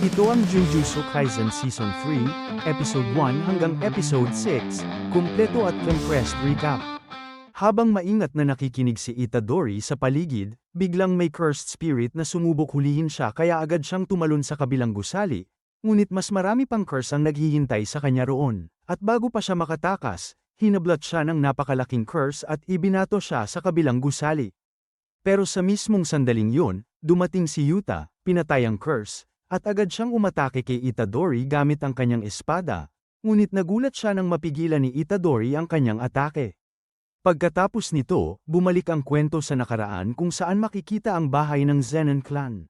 Ito ang Jujutsu Kaisen Season 3, Episode 1 hanggang Episode 6, kumpleto at compressed recap. Habang maingat na nakikinig si Itadori sa paligid, biglang may cursed spirit na sumubok hulihin siya kaya agad siyang tumalon sa kabilang gusali, ngunit mas marami pang curse ang naghihintay sa kanya roon. At bago pa siya makatakas, hinablot siya ng napakalaking curse at ibinato siya sa kabilang gusali. Pero sa mismong sandaling yun, dumating si Yuta, pinatay ang curse, at agad siyang umatake kay Itadori gamit ang kanyang espada, ngunit nagulat siya nang mapigilan ni Itadori ang kanyang atake. Pagkatapos nito, bumalik ang kwento sa nakaraan kung saan makikita ang bahay ng Zenin clan.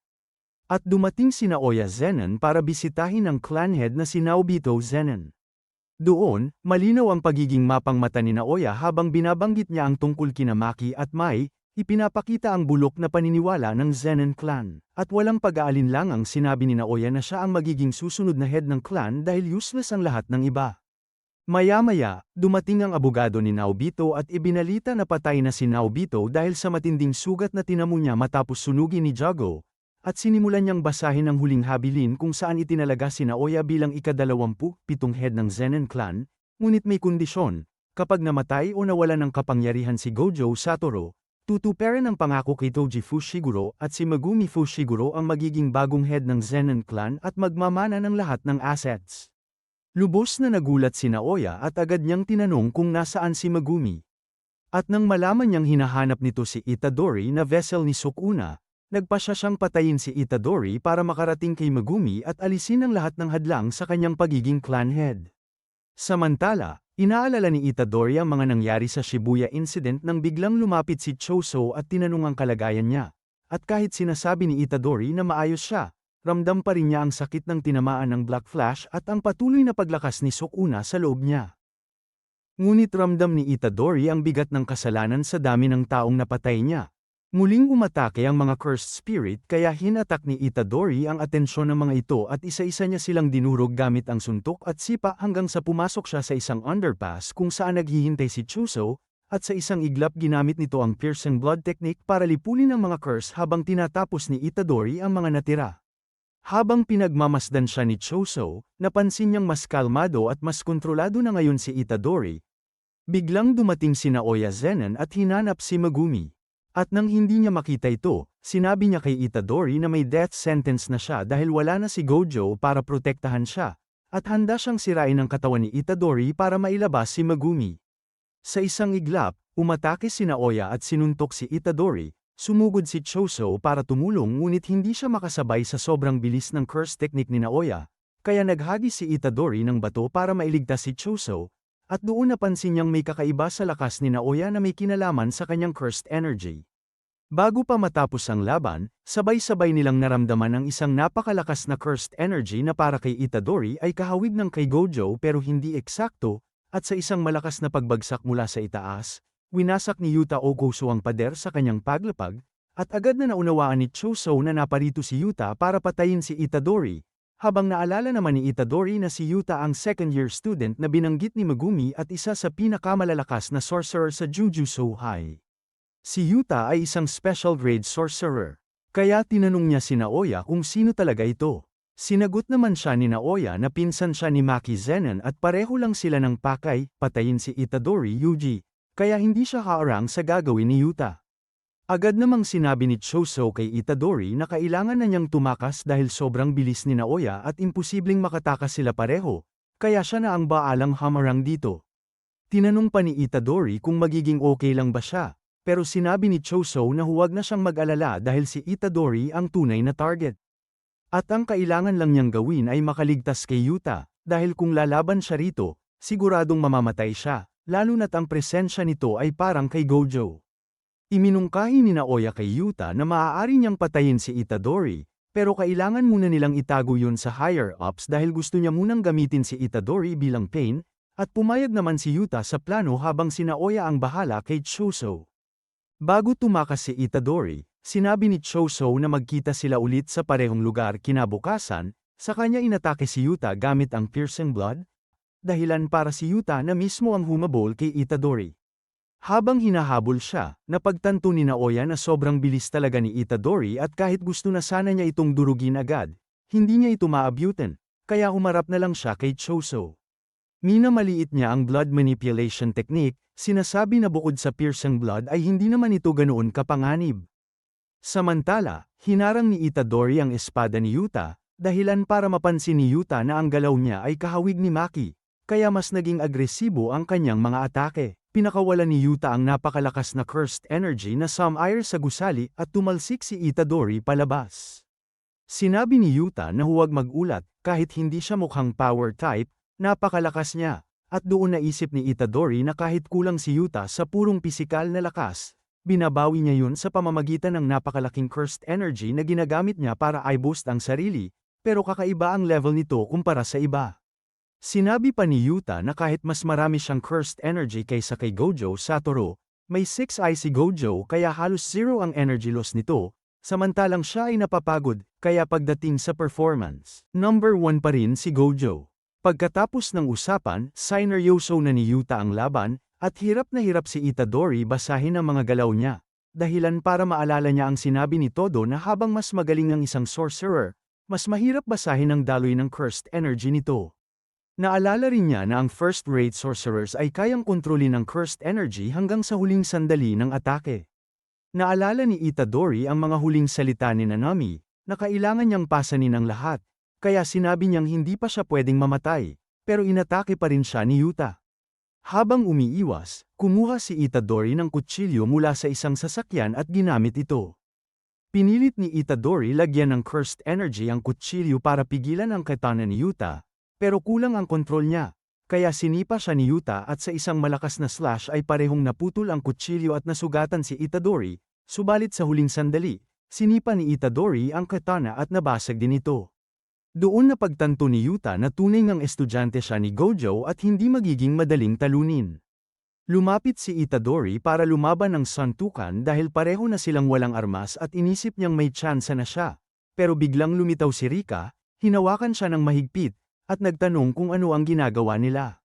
At dumating si Naoya Zenin para bisitahin ang clan head na si Naobito Zenin. Doon, malinaw ang pagiging mapangmata ni Naoya habang binabanggit niya ang tungkol kina Maki at Mai, ipinapakita ang bulok na paniniwala ng Zenin clan. At walang pag-aalinlangang sinabi ni Naoya na siya ang magiging susunod na head ng clan dahil useless ang lahat ng iba. Maya-maya, dumating ang abogado ni Naobito at ibinalita na patay na si Naobito dahil sa matinding sugat na tinamo niya matapos sunugin ni Jago, at sinimulan niyang basahin ang huling habilin kung saan itinalaga si Naoya bilang ika-27 head ng Zenin clan, ngunit may kondisyon, kapag namatay o nawala ng kapangyarihan si Gojo Satoru, tutuparin ang pangako kay Toji Fushiguro at si Megumi Fushiguro ang magiging bagong head ng Zenin clan at magmamana ng lahat ng assets. Lubos na nagulat si Naoya at agad niyang tinanong kung nasaan si Megumi. At nang malaman niyang hinahanap nito si Itadori na vessel ni Sukuna, nagpasya siyang patayin si Itadori para makarating kay Megumi at alisin ang lahat ng hadlang sa kanyang pagiging clan head. Samantala, inaalala ni Itadori ang mga nangyari sa Shibuya incident nang biglang lumapit si Choso at tinanong ang kalagayan niya. At kahit sinasabi ni Itadori na maayos siya, ramdam pa rin niya ang sakit ng tinamaan ng Black Flash at ang patuloy na paglakas ni Sukuna sa loob niya. Ngunit ramdam ni Itadori ang bigat ng kasalanan sa dami ng taong napatay niya. Muling umatake ang mga cursed spirit kaya hinatak ni Itadori ang atensyon ng mga ito at isa-isa niya silang dinurog gamit ang suntok at sipa hanggang sa pumasok siya sa isang underpass kung saan naghihintay si Chuso, at sa isang iglap ginamit nito ang piercing blood technique para lipunin ang mga curse habang tinatapos ni Itadori ang mga natira. Habang pinagmamasdan siya ni Choso, napansin niyang mas kalmado at mas kontrolado na ngayon si Itadori. Biglang dumating si Naoya Zenin at hinanap si Megumi. At nang hindi niya makita ito, sinabi niya kay Itadori na may death sentence na siya dahil wala na si Gojo para protektahan siya, at handa siyang sirain ang katawan ni Itadori para mailabas si Megumi. Sa isang iglap, umatake si Naoya at sinuntok si Itadori. Sumugod si Choso para tumulong ngunit hindi siya makasabay sa sobrang bilis ng curse technique ni Naoya, kaya naghagis si Itadori ng bato para mailigtas si Choso, at doon napansin niyang may kakaiba sa lakas ni Naoya na may kinalaman sa kanyang cursed energy. Bago pa matapos ang laban, sabay-sabay nilang naramdaman ang isang napakalakas na cursed energy na para kay Itadori ay kahawig ng kay Gojo pero hindi eksakto, at sa isang malakas na pagbagsak mula sa itaas, winasak ni Yuta Okoso ang pader sa kanyang paglapag, at agad na naunawaan ni Choso na naparito si Yuta para patayin si Itadori, habang naalala naman ni Itadori na si Yuta ang second-year student na binanggit ni Megumi at isa sa pinakamalalakas na sorcerer sa Jujutsu High. Si Yuta ay isang special grade sorcerer, kaya tinanong niya si Naoya kung sino talaga ito. Sinagot naman siya ni Naoya na pinsan siya ni Maki Zenin at pareho lang sila ng pakay, patayin si Itadori Yuji. Kaya hindi siya haarang sa gagawin ni Yuta. Agad namang sinabi ni Choso kay Itadori na kailangan na niyang tumakas dahil sobrang bilis ni Naoya at imposibleng makatakas sila pareho, kaya siya na ang baalang hamarang dito. Tinanong pa ni Itadori kung magiging okay lang ba siya, pero sinabi ni Choso na huwag na siyang mag-alala dahil si Itadori ang tunay na target. At ang kailangan lang niyang gawin ay makaligtas kay Yuta, dahil kung lalaban siya rito, siguradong mamamatay siya. Lalo na't ang presensya nito ay parang kay Gojo. Iminungkahi ni Naoya kay Yuta na maaari niyang patayin si Itadori, pero kailangan muna nilang itago yun sa higher-ups dahil gusto niya munang gamitin si Itadori bilang pain, at pumayag naman si Yuta sa plano habang si Naoya ang bahala kay Choso. Bago tumakas si Itadori, sinabi ni Choso na magkita sila ulit sa parehong lugar kinabukasan, sa kanya inatake si Yuta gamit ang piercing blood, dahilan para si Yuta na mismo ang humabol kay Itadori. Habang hinahabol siya, napagtanto ni Naoya na sobrang bilis talaga ni Itadori at kahit gusto na sana niya itong durugin agad, hindi niya ito maabutin, kaya humarap na lang siya kay Choso. Minamaliit niya ang blood manipulation technique, sinasabi na bukod sa piercing blood ay hindi naman ito ganoon kapanganib. Samantala, hinarang ni Itadori ang espada ni Yuta, dahilan para mapansin ni Yuta na ang galaw niya ay kahawig ni Maki, kaya mas naging agresibo ang kanyang mga atake. Pinakawalan ni Yuta ang napakalakas na cursed energy na sumire sa gusali at tumalsik si Itadori palabas. Sinabi ni Yuta na huwag magulat, kahit hindi siya mukhang power type, napakalakas niya, at doon naisip ni Itadori na kahit kulang si Yuta sa purong pisikal na lakas, binabawi niya yun sa pamamagitan ng napakalaking cursed energy na ginagamit niya para i-boost ang sarili, pero kakaiba ang level nito kumpara sa iba. Sinabi pa ni Yuta na kahit mas marami siyang cursed energy kaysa kay Gojo Satoru, may 6 eye si Gojo kaya halos zero ang energy loss nito, samantalang siya ay napapagod, kaya pagdating sa performance, number 1 pa rin si Gojo. Pagkatapos ng usapan, sineryoso na ni Yuta ang laban, at hirap na hirap si Itadori basahin ang mga galaw niya, dahilan para maalala niya ang sinabi ni Todo na habang mas magaling ang isang sorcerer, mas mahirap basahin ang daloy ng cursed energy nito. Naalala rin niya na ang first-rate sorcerers ay kayang kontrolin ng cursed energy hanggang sa huling sandali ng atake. Naalala ni Itadori ang mga huling salita ni Nanami, na kailangan niyang pasanin ang lahat, kaya sinabi niyang hindi pa siya pwedeng mamatay, pero inatake pa rin siya ni Yuta. Habang umiiwas, kumuha si Itadori ng kutsilyo mula sa isang sasakyan at ginamit ito. Pinilit ni Itadori lagyan ng cursed energy ang kutsilyo para pigilan ang katana ni Yuta, pero kulang ang kontrol niya, kaya sinipa siya ni Yuta at sa isang malakas na slash ay parehong naputol ang kutsilyo at nasugatan si Itadori, subalit sa huling sandali, sinipa ni Itadori ang katana at nabasag din ito. Doon napagtanto ni Yuta na tunay ngang estudyante siya ni Gojo at hindi magiging madaling talunin. Lumapit si Itadori para lumaban ng suntukan dahil pareho na silang walang armas at inisip niyang may tsansa na siya, pero biglang lumitaw si Rika, hinawakan siya ng mahigpit, at nagtanong kung ano ang ginagawa nila.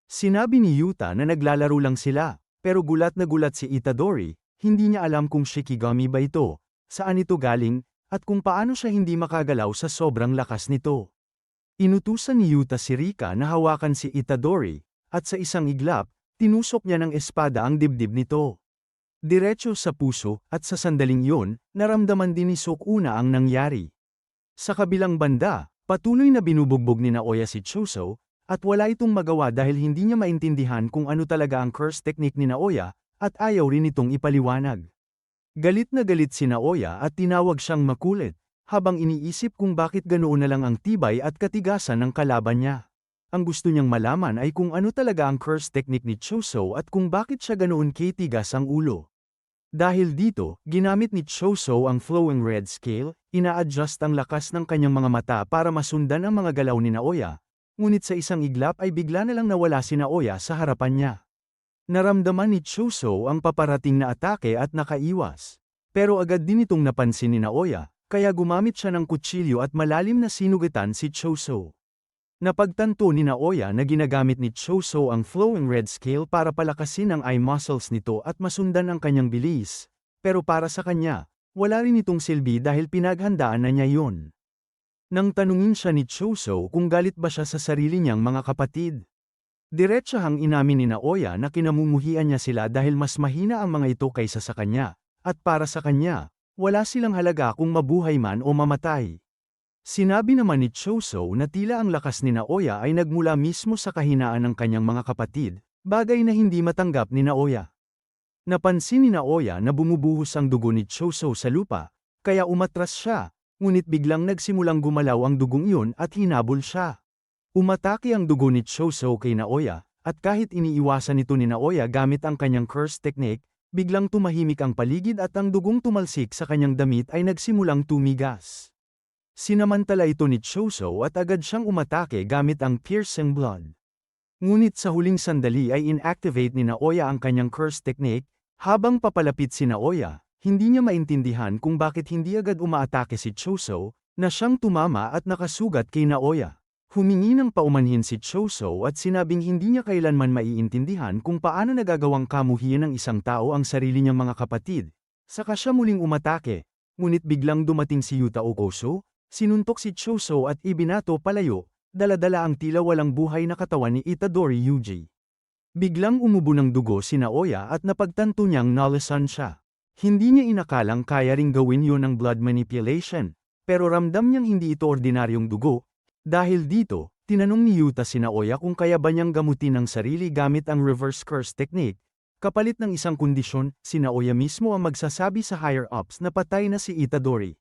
Sinabi ni Yuta na naglalaro lang sila, pero gulat na gulat si Itadori, hindi niya alam kung Shikigami ba ito, saan ito galing, at kung paano siya hindi makagalaw sa sobrang lakas nito. Inutusan ni Yuta si Rika na hawakan si Itadori, at sa isang iglap, tinusok niya ng espada ang dibdib nito. Diretso sa puso, at sa sandaling yun, naramdaman din ni Sukuna ang nangyari. Sa kabilang banda, patuloy na binubugbog ni Naoya si Choso, at wala itong magawa dahil hindi niya maintindihan kung ano talaga ang curse technique ni Naoya, at ayaw rin itong ipaliwanag. Galit na galit si Naoya at tinawag siyang makulit, habang iniisip kung bakit ganoon na lang ang tibay at katigasan ng kalaban niya. Ang gusto niyang malaman ay kung ano talaga ang curse technique ni Choso at kung bakit siya ganoon katigas ang ulo. Dahil dito, ginamit ni Choso ang flowing red scale, ina-adjust ang lakas ng kanyang mga mata para masundan ang mga galaw ni Naoya, ngunit sa isang iglap ay bigla na lang nawala si Naoya sa harapan niya. Naramdaman ni Choso ang paparating na atake at nakaiwas. Pero agad din itong napansin ni Naoya, kaya gumamit siya ng kutsilyo at malalim na sinugatan si Choso. Napagtanto ni Naoya na ginagamit ni Choso ang flowing red scale para palakasin ang eye muscles nito at masundan ang kanyang bilis, pero para sa kanya, wala rin itong silbi dahil pinaghandaan na niya yon. Nang tanungin siya ni Choso kung galit ba siya sa sarili niyang mga kapatid. Diretsahang inamin ni Naoya na kinamumuhian niya sila dahil mas mahina ang mga ito kaysa sa kanya, at para sa kanya, wala silang halaga kung mabuhay man o mamatay. Sinabi naman ni Choso na tila ang lakas ni Naoya ay nagmula mismo sa kahinaan ng kanyang mga kapatid, bagay na hindi matanggap ni Naoya. Napansin ni Naoya na bumubuhos ang dugo ni Choso sa lupa, kaya umatras siya, ngunit biglang nagsimulang gumalaw ang dugong iyon at hinabol siya. Umatake ang dugo ni Choso kay Naoya, at kahit iniiwasan ito ni Naoya gamit ang kanyang curse technique, biglang tumahimik ang paligid at ang dugong tumalsik sa kanyang damit ay nagsimulang tumigas. Sinamantala ito ni Choso at agad siyang umatake gamit ang piercing blood. Ngunit sa huling sandali ay inactivate ni Naoya ang kanyang curse technique, habang papalapit si Naoya, hindi niya maintindihan kung bakit hindi agad umaatake si Choso, na siyang tumama at nakasugat kay Naoya. Humingi ng paumanhin si Choso at sinabing hindi niya kailanman maiintindihan kung paano nagagawang kamuhian ng isang tao ang sarili niyang mga kapatid. Saka siya muling umatake, ngunit biglang dumating si Yuta Okoso, Sinuntok si Choso at ibinato palayo, dala-dala ang tila walang buhay na katawan ni Itadori Yuji. Biglang umubo ng dugo si Naoya at napagtanto niyang nalasan siya. Hindi niya inakalang kaya ring gawin yun ng blood manipulation, pero ramdam niyang hindi ito ordinaryong dugo. Dahil dito, tinanong ni Yuta si Naoya kung kaya ba niyang gamutin ang sarili gamit ang reverse curse technique. Kapalit ng isang kondisyon, si Naoya mismo ang magsasabi sa higher-ups na patay na si Itadori.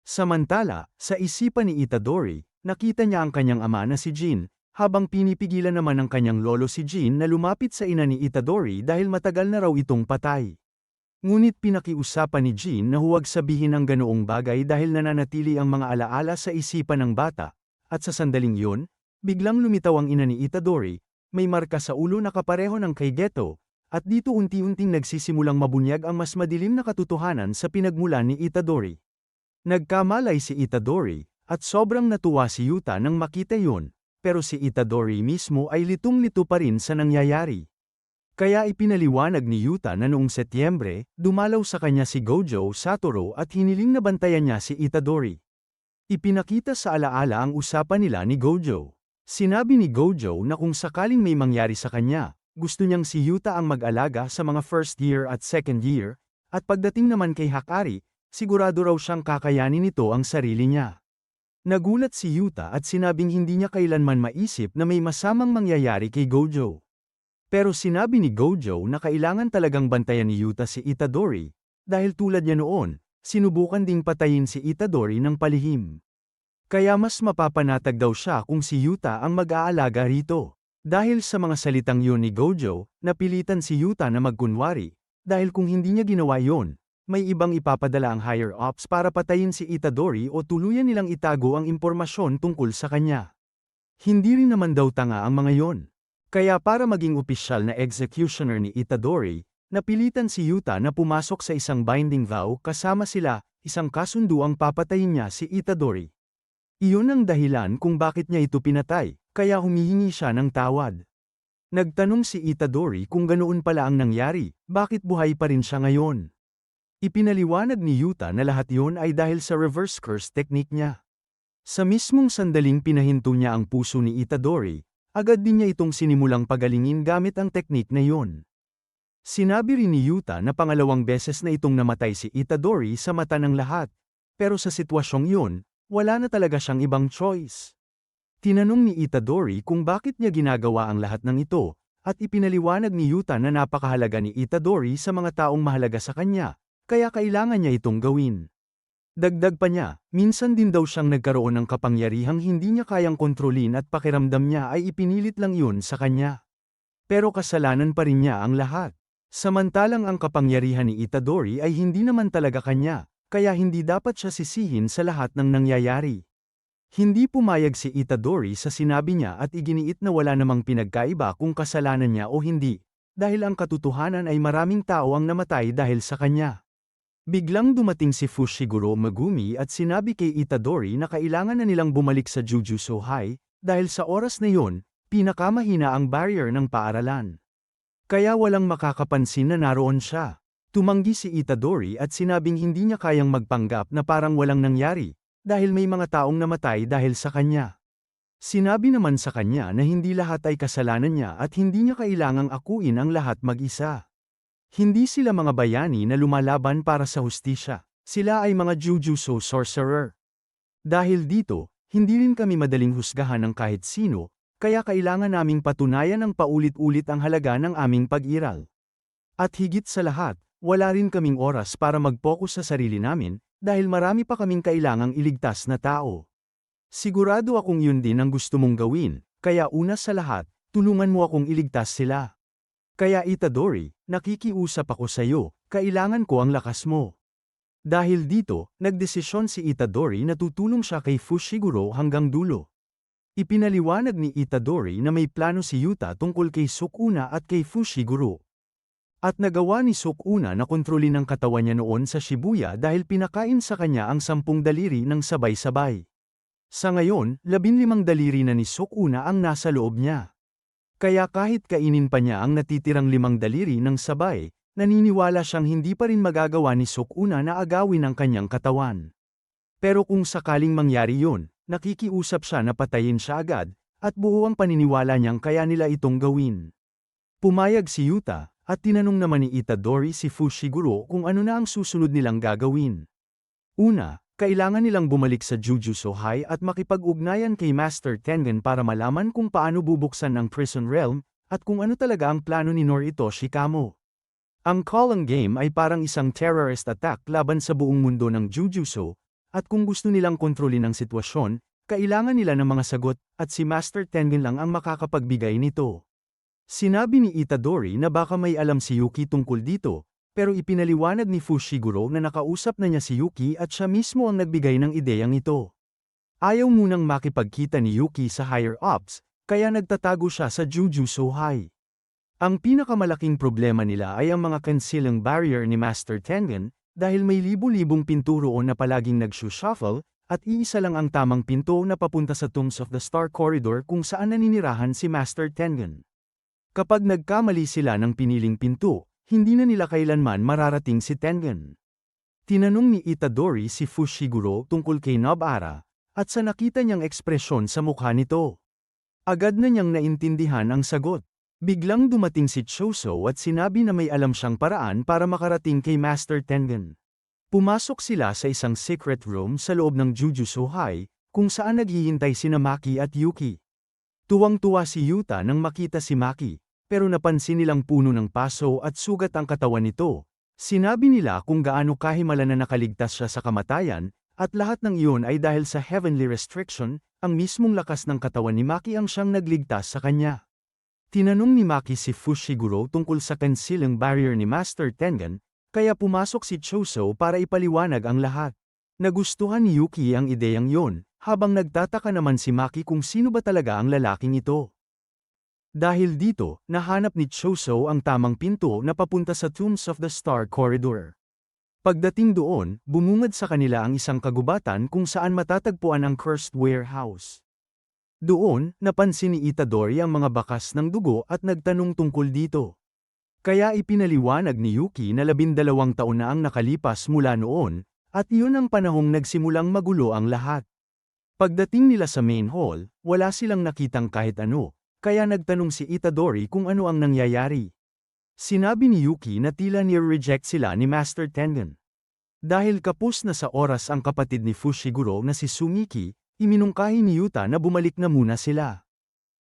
Samantala, sa isipan ni Itadori, nakita niya ang kanyang ama na si Jin, habang pinipigilan naman ng kanyang lolo si Jin na lumapit sa ina ni Itadori dahil matagal na raw itong patay. Ngunit pinakiusapan ni Jin na huwag sabihin ang ganoong bagay dahil nananatili ang mga alaala sa isipan ng bata, at sa sandaling yun, biglang lumitaw ang ina ni Itadori, may marka sa ulo na kapareho ng kay Geto, at dito unti-unting nagsisimulang mabunyag ang mas madilim na katotohanan sa pinagmulan ni Itadori. Nagkamalay si Itadori, at sobrang natuwa si Yuta nang makita yun, pero si Itadori mismo ay litong-lito pa rin sa nangyayari. Kaya ipinaliwanag ni Yuta na noong Setyembre, dumalaw sa kanya si Gojo Satoru at hiniling na bantayan niya si Itadori. Ipinakita sa alaala ang usapan nila ni Gojo. Sinabi ni Gojo na kung sakaling may mangyari sa kanya, gusto niyang si Yuta ang mag-alaga sa mga first year at second year, at pagdating naman kay Hakari, sigurado raw siyang kakayanin nito ang sarili niya. Nagulat si Yuta at sinabing hindi niya kailanman maisip na may masamang mangyayari kay Gojo. Pero sinabi ni Gojo na kailangan talagang bantayan ni Yuta si Itadori, dahil tulad niya noon, sinubukan ding patayin si Itadori ng palihim. Kaya mas mapapanatag daw siya kung si Yuta ang mag-aalaga rito. Dahil sa mga salitang yun ni Gojo, napilitan si Yuta na magkunwari, dahil kung hindi niya ginawa yon, may ibang ipapadala ang higher-ups para patayin si Itadori o tuluyan nilang itago ang impormasyon tungkol sa kanya. Hindi rin naman daw tanga ang mga yon. Kaya para maging opisyal na executioner ni Itadori, napilitan si Yuta na pumasok sa isang binding vow kasama sila, isang kasunduang papatayin niya si Itadori. Iyon ang dahilan kung bakit niya ito pinatay, kaya humihingi siya ng tawad. Nagtanong si Itadori kung ganoon pala ang nangyari, bakit buhay pa rin siya ngayon. Ipinaliwanag ni Yuta na lahat yon ay dahil sa reverse curse technique niya. Sa mismong sandaling pinahinto niya ang puso ni Itadori, agad din niya itong sinimulang pagalingin gamit ang teknik na yon. Sinabi rin ni Yuta na pangalawang beses na itong namatay si Itadori sa mata ng lahat, pero sa sitwasyong yon, wala na talaga siyang ibang choice. Tinanong ni Itadori kung bakit niya ginagawa ang lahat ng ito, at ipinaliwanag ni Yuta na napakahalaga ni Itadori sa mga taong mahalaga sa kanya, kaya kailangan niya itong gawin. Dagdag pa niya, minsan din daw siyang nagkaroon ng kapangyarihang hindi niya kayang kontrolin at pakiramdam niya ay ipinilit lang yun sa kanya. Pero kasalanan pa rin niya ang lahat. Samantalang ang kapangyarihan ni Itadori ay hindi naman talaga kanya, kaya hindi dapat siya sisihin sa lahat ng nangyayari. Hindi pumayag si Itadori sa sinabi niya at iginiit na wala namang pinagkaiba kung kasalanan niya o hindi, dahil ang katotohanan ay maraming tao ang namatay dahil sa kanya. Biglang dumating si Fushiguro Megumi at sinabi kay Itadori na kailangan na nilang bumalik sa Jujutsu High, dahil sa oras na yon, pinakamahina ang barrier ng paaralan. Kaya walang makakapansin na naroon siya. Tumanggi si Itadori at sinabing hindi niya kayang magpanggap na parang walang nangyari, dahil may mga taong namatay dahil sa kanya. Sinabi naman sa kanya na hindi lahat ay kasalanan niya at hindi niya kailangang akuin ang lahat mag-isa. Hindi sila mga bayani na lumalaban para sa hustisya, sila ay mga Jujutsu sorcerer. Dahil dito, hindi rin kami madaling husgahan ng kahit sino, kaya kailangan naming patunayan ng paulit-ulit ang halaga ng aming pag-iral. At higit sa lahat, wala rin kaming oras para mag-focus sa sarili namin, dahil marami pa kaming kailangang iligtas na tao. Sigurado akong yun din ang gusto mong gawin, kaya una sa lahat, tulungan mo akong iligtas sila. Kaya Itadori, nakikiusap ako sa iyo, kailangan ko ang lakas mo. Dahil dito, nagdesisyon si Itadori na tutulong siya kay Fushiguro hanggang dulo. Ipinaliwanag ni Itadori na may plano si Yuta tungkol kay Sukuna at kay Fushiguro. At nagawa ni Sukuna na kontrolin ang katawan niya noon sa Shibuya dahil pinakain sa kanya ang 10 daliri ng sabay-sabay. Sa ngayon, 15 daliri na ni Sukuna ang nasa loob niya. Kaya kahit kainin pa niya ang natitirang 5 daliri ng sabay, naniniwala siyang hindi pa rin magagawa ni Sukuna na agawin ang kanyang katawan. Pero kung sakaling mangyari yun, nakikiusap siya na patayin siya agad, at buo ang paniniwala niyang kaya nila itong gawin. Pumayag si Yuta, at tinanong naman ni Itadori si Fushiguro kung ano na ang susunod nilang gagawin. Una, kailangan nilang bumalik sa Jujutsu High at makipag-ugnayan kay Master Tengen para malaman kung paano bubuksan ang Prison Realm, at kung ano talaga ang plano ni Noritoshi Kamo. Ang Calling Game ay parang isang terrorist attack laban sa buong mundo ng Jujutsu, at kung gusto nilang kontrolin ang sitwasyon, kailangan nila ng mga sagot, at si Master Tengen lang ang makakapagbigay nito. Sinabi ni Itadori na baka may alam si Yuki tungkol dito, pero ipinaliwanag ni Fushiguro na nakausap na niya si Yuki at siya mismo ang nagbigay ng ideyang ito. Ayaw munang makipagkita ni Yuki sa higher-ups, kaya nagtatago siya sa Jujutsu High. Ang pinakamalaking problema nila ay ang mga concealing barrier ni Master Tengen, dahil may libu-libong pinto roon na palaging nag-shuffle, at iisa lang ang tamang pinto na papunta sa Tombs of the Star Corridor kung saan naninirahan si Master Tengen. Kapag nagkamali sila ng piniling pinto, hindi na nila kailanman mararating si Tengen. Tinanong ni Itadori si Fushiguro tungkol kay Nobara, at sa nakita niyang ekspresyon sa mukha nito. Agad na niyang naintindihan ang sagot. Biglang dumating si Choso at sinabi na may alam siyang paraan para makarating kay Master Tengen. Pumasok sila sa isang secret room sa loob ng Jujutsu High, kung saan naghihintay sina Maki at Yuki. Tuwang-tuwa si Yuta nang makita si Maki, pero napansin nilang puno ng paso at sugat ang katawan nito. Sinabi nila kung gaano kahimala na nakaligtas siya sa kamatayan, at lahat ng iyon ay dahil sa heavenly restriction, ang mismong lakas ng katawan ni Maki ang siyang nagligtas sa kanya. Tinanong ni Maki si Fushiguro tungkol sa concealing barrier ni Master Tengen, kaya pumasok si Choso para ipaliwanag ang lahat. Nagustuhan ni Yuki ang ideyang yon, habang nagtataka naman si Maki kung sino ba talaga ang lalaking ito. Dahil dito, nahanap ni Choso ang tamang pinto na papunta sa Tombs of the Star Corridor. Pagdating doon, bumungad sa kanila ang isang kagubatan kung saan matatagpuan ang Cursed Warehouse. Doon, napansin ni Itadori ang mga bakas ng dugo at nagtanong tungkol dito. Kaya ipinaliwanag ni Yuki na 12 taon na ang nakalipas mula noon, at iyon ang panahong nagsimulang magulo ang lahat. Pagdating nila sa main hall, wala silang nakitang kahit ano, kaya nagtanong si Itadori kung ano ang nangyayari. Sinabi ni Yuki na tila nire-reject sila ni Master Tengen. Dahil kapos na sa oras ang kapatid ni Fushiguro na si Sumiki, iminungkahi ni Yuta na bumalik na muna sila.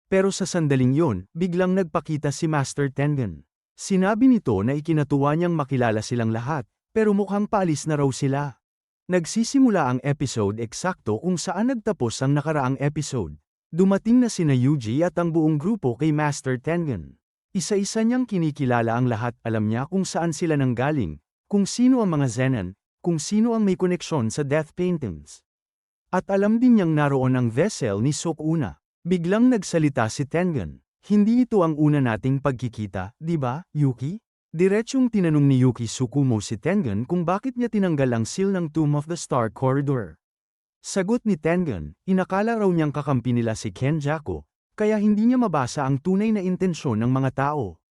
Pero sa sandaling yon, biglang nagpakita si Master Tengen. Sinabi nito na ikinatuwa niyang makilala silang lahat, pero mukhang paalis na raw sila. Nagsisimula ang episode eksakto kung saan nagtapos ang nakaraang episode. Dumating na sina Yuji at ang buong grupo kay Master Tengen. Isa-isa niyang kinikilala ang lahat, alam niya kung saan sila nanggaling, kung sino ang mga Zenin, kung sino ang may koneksyon sa death paintings. At alam din niyang naroon ang vessel ni Sukuna. Biglang nagsalita si Tengen. Hindi ito ang una nating pagkikita, di ba, Yuki? Diretsyong tinanong ni Yuki Tsukumo si Tengen kung bakit niya tinanggal ang seal ng Tomb of the Star Corridor. Sagot ni Tengen, inakala raw niyang kakampi nila si Kenjaku, kaya hindi niya mabasa ang tunay na intensyon ng mga tao.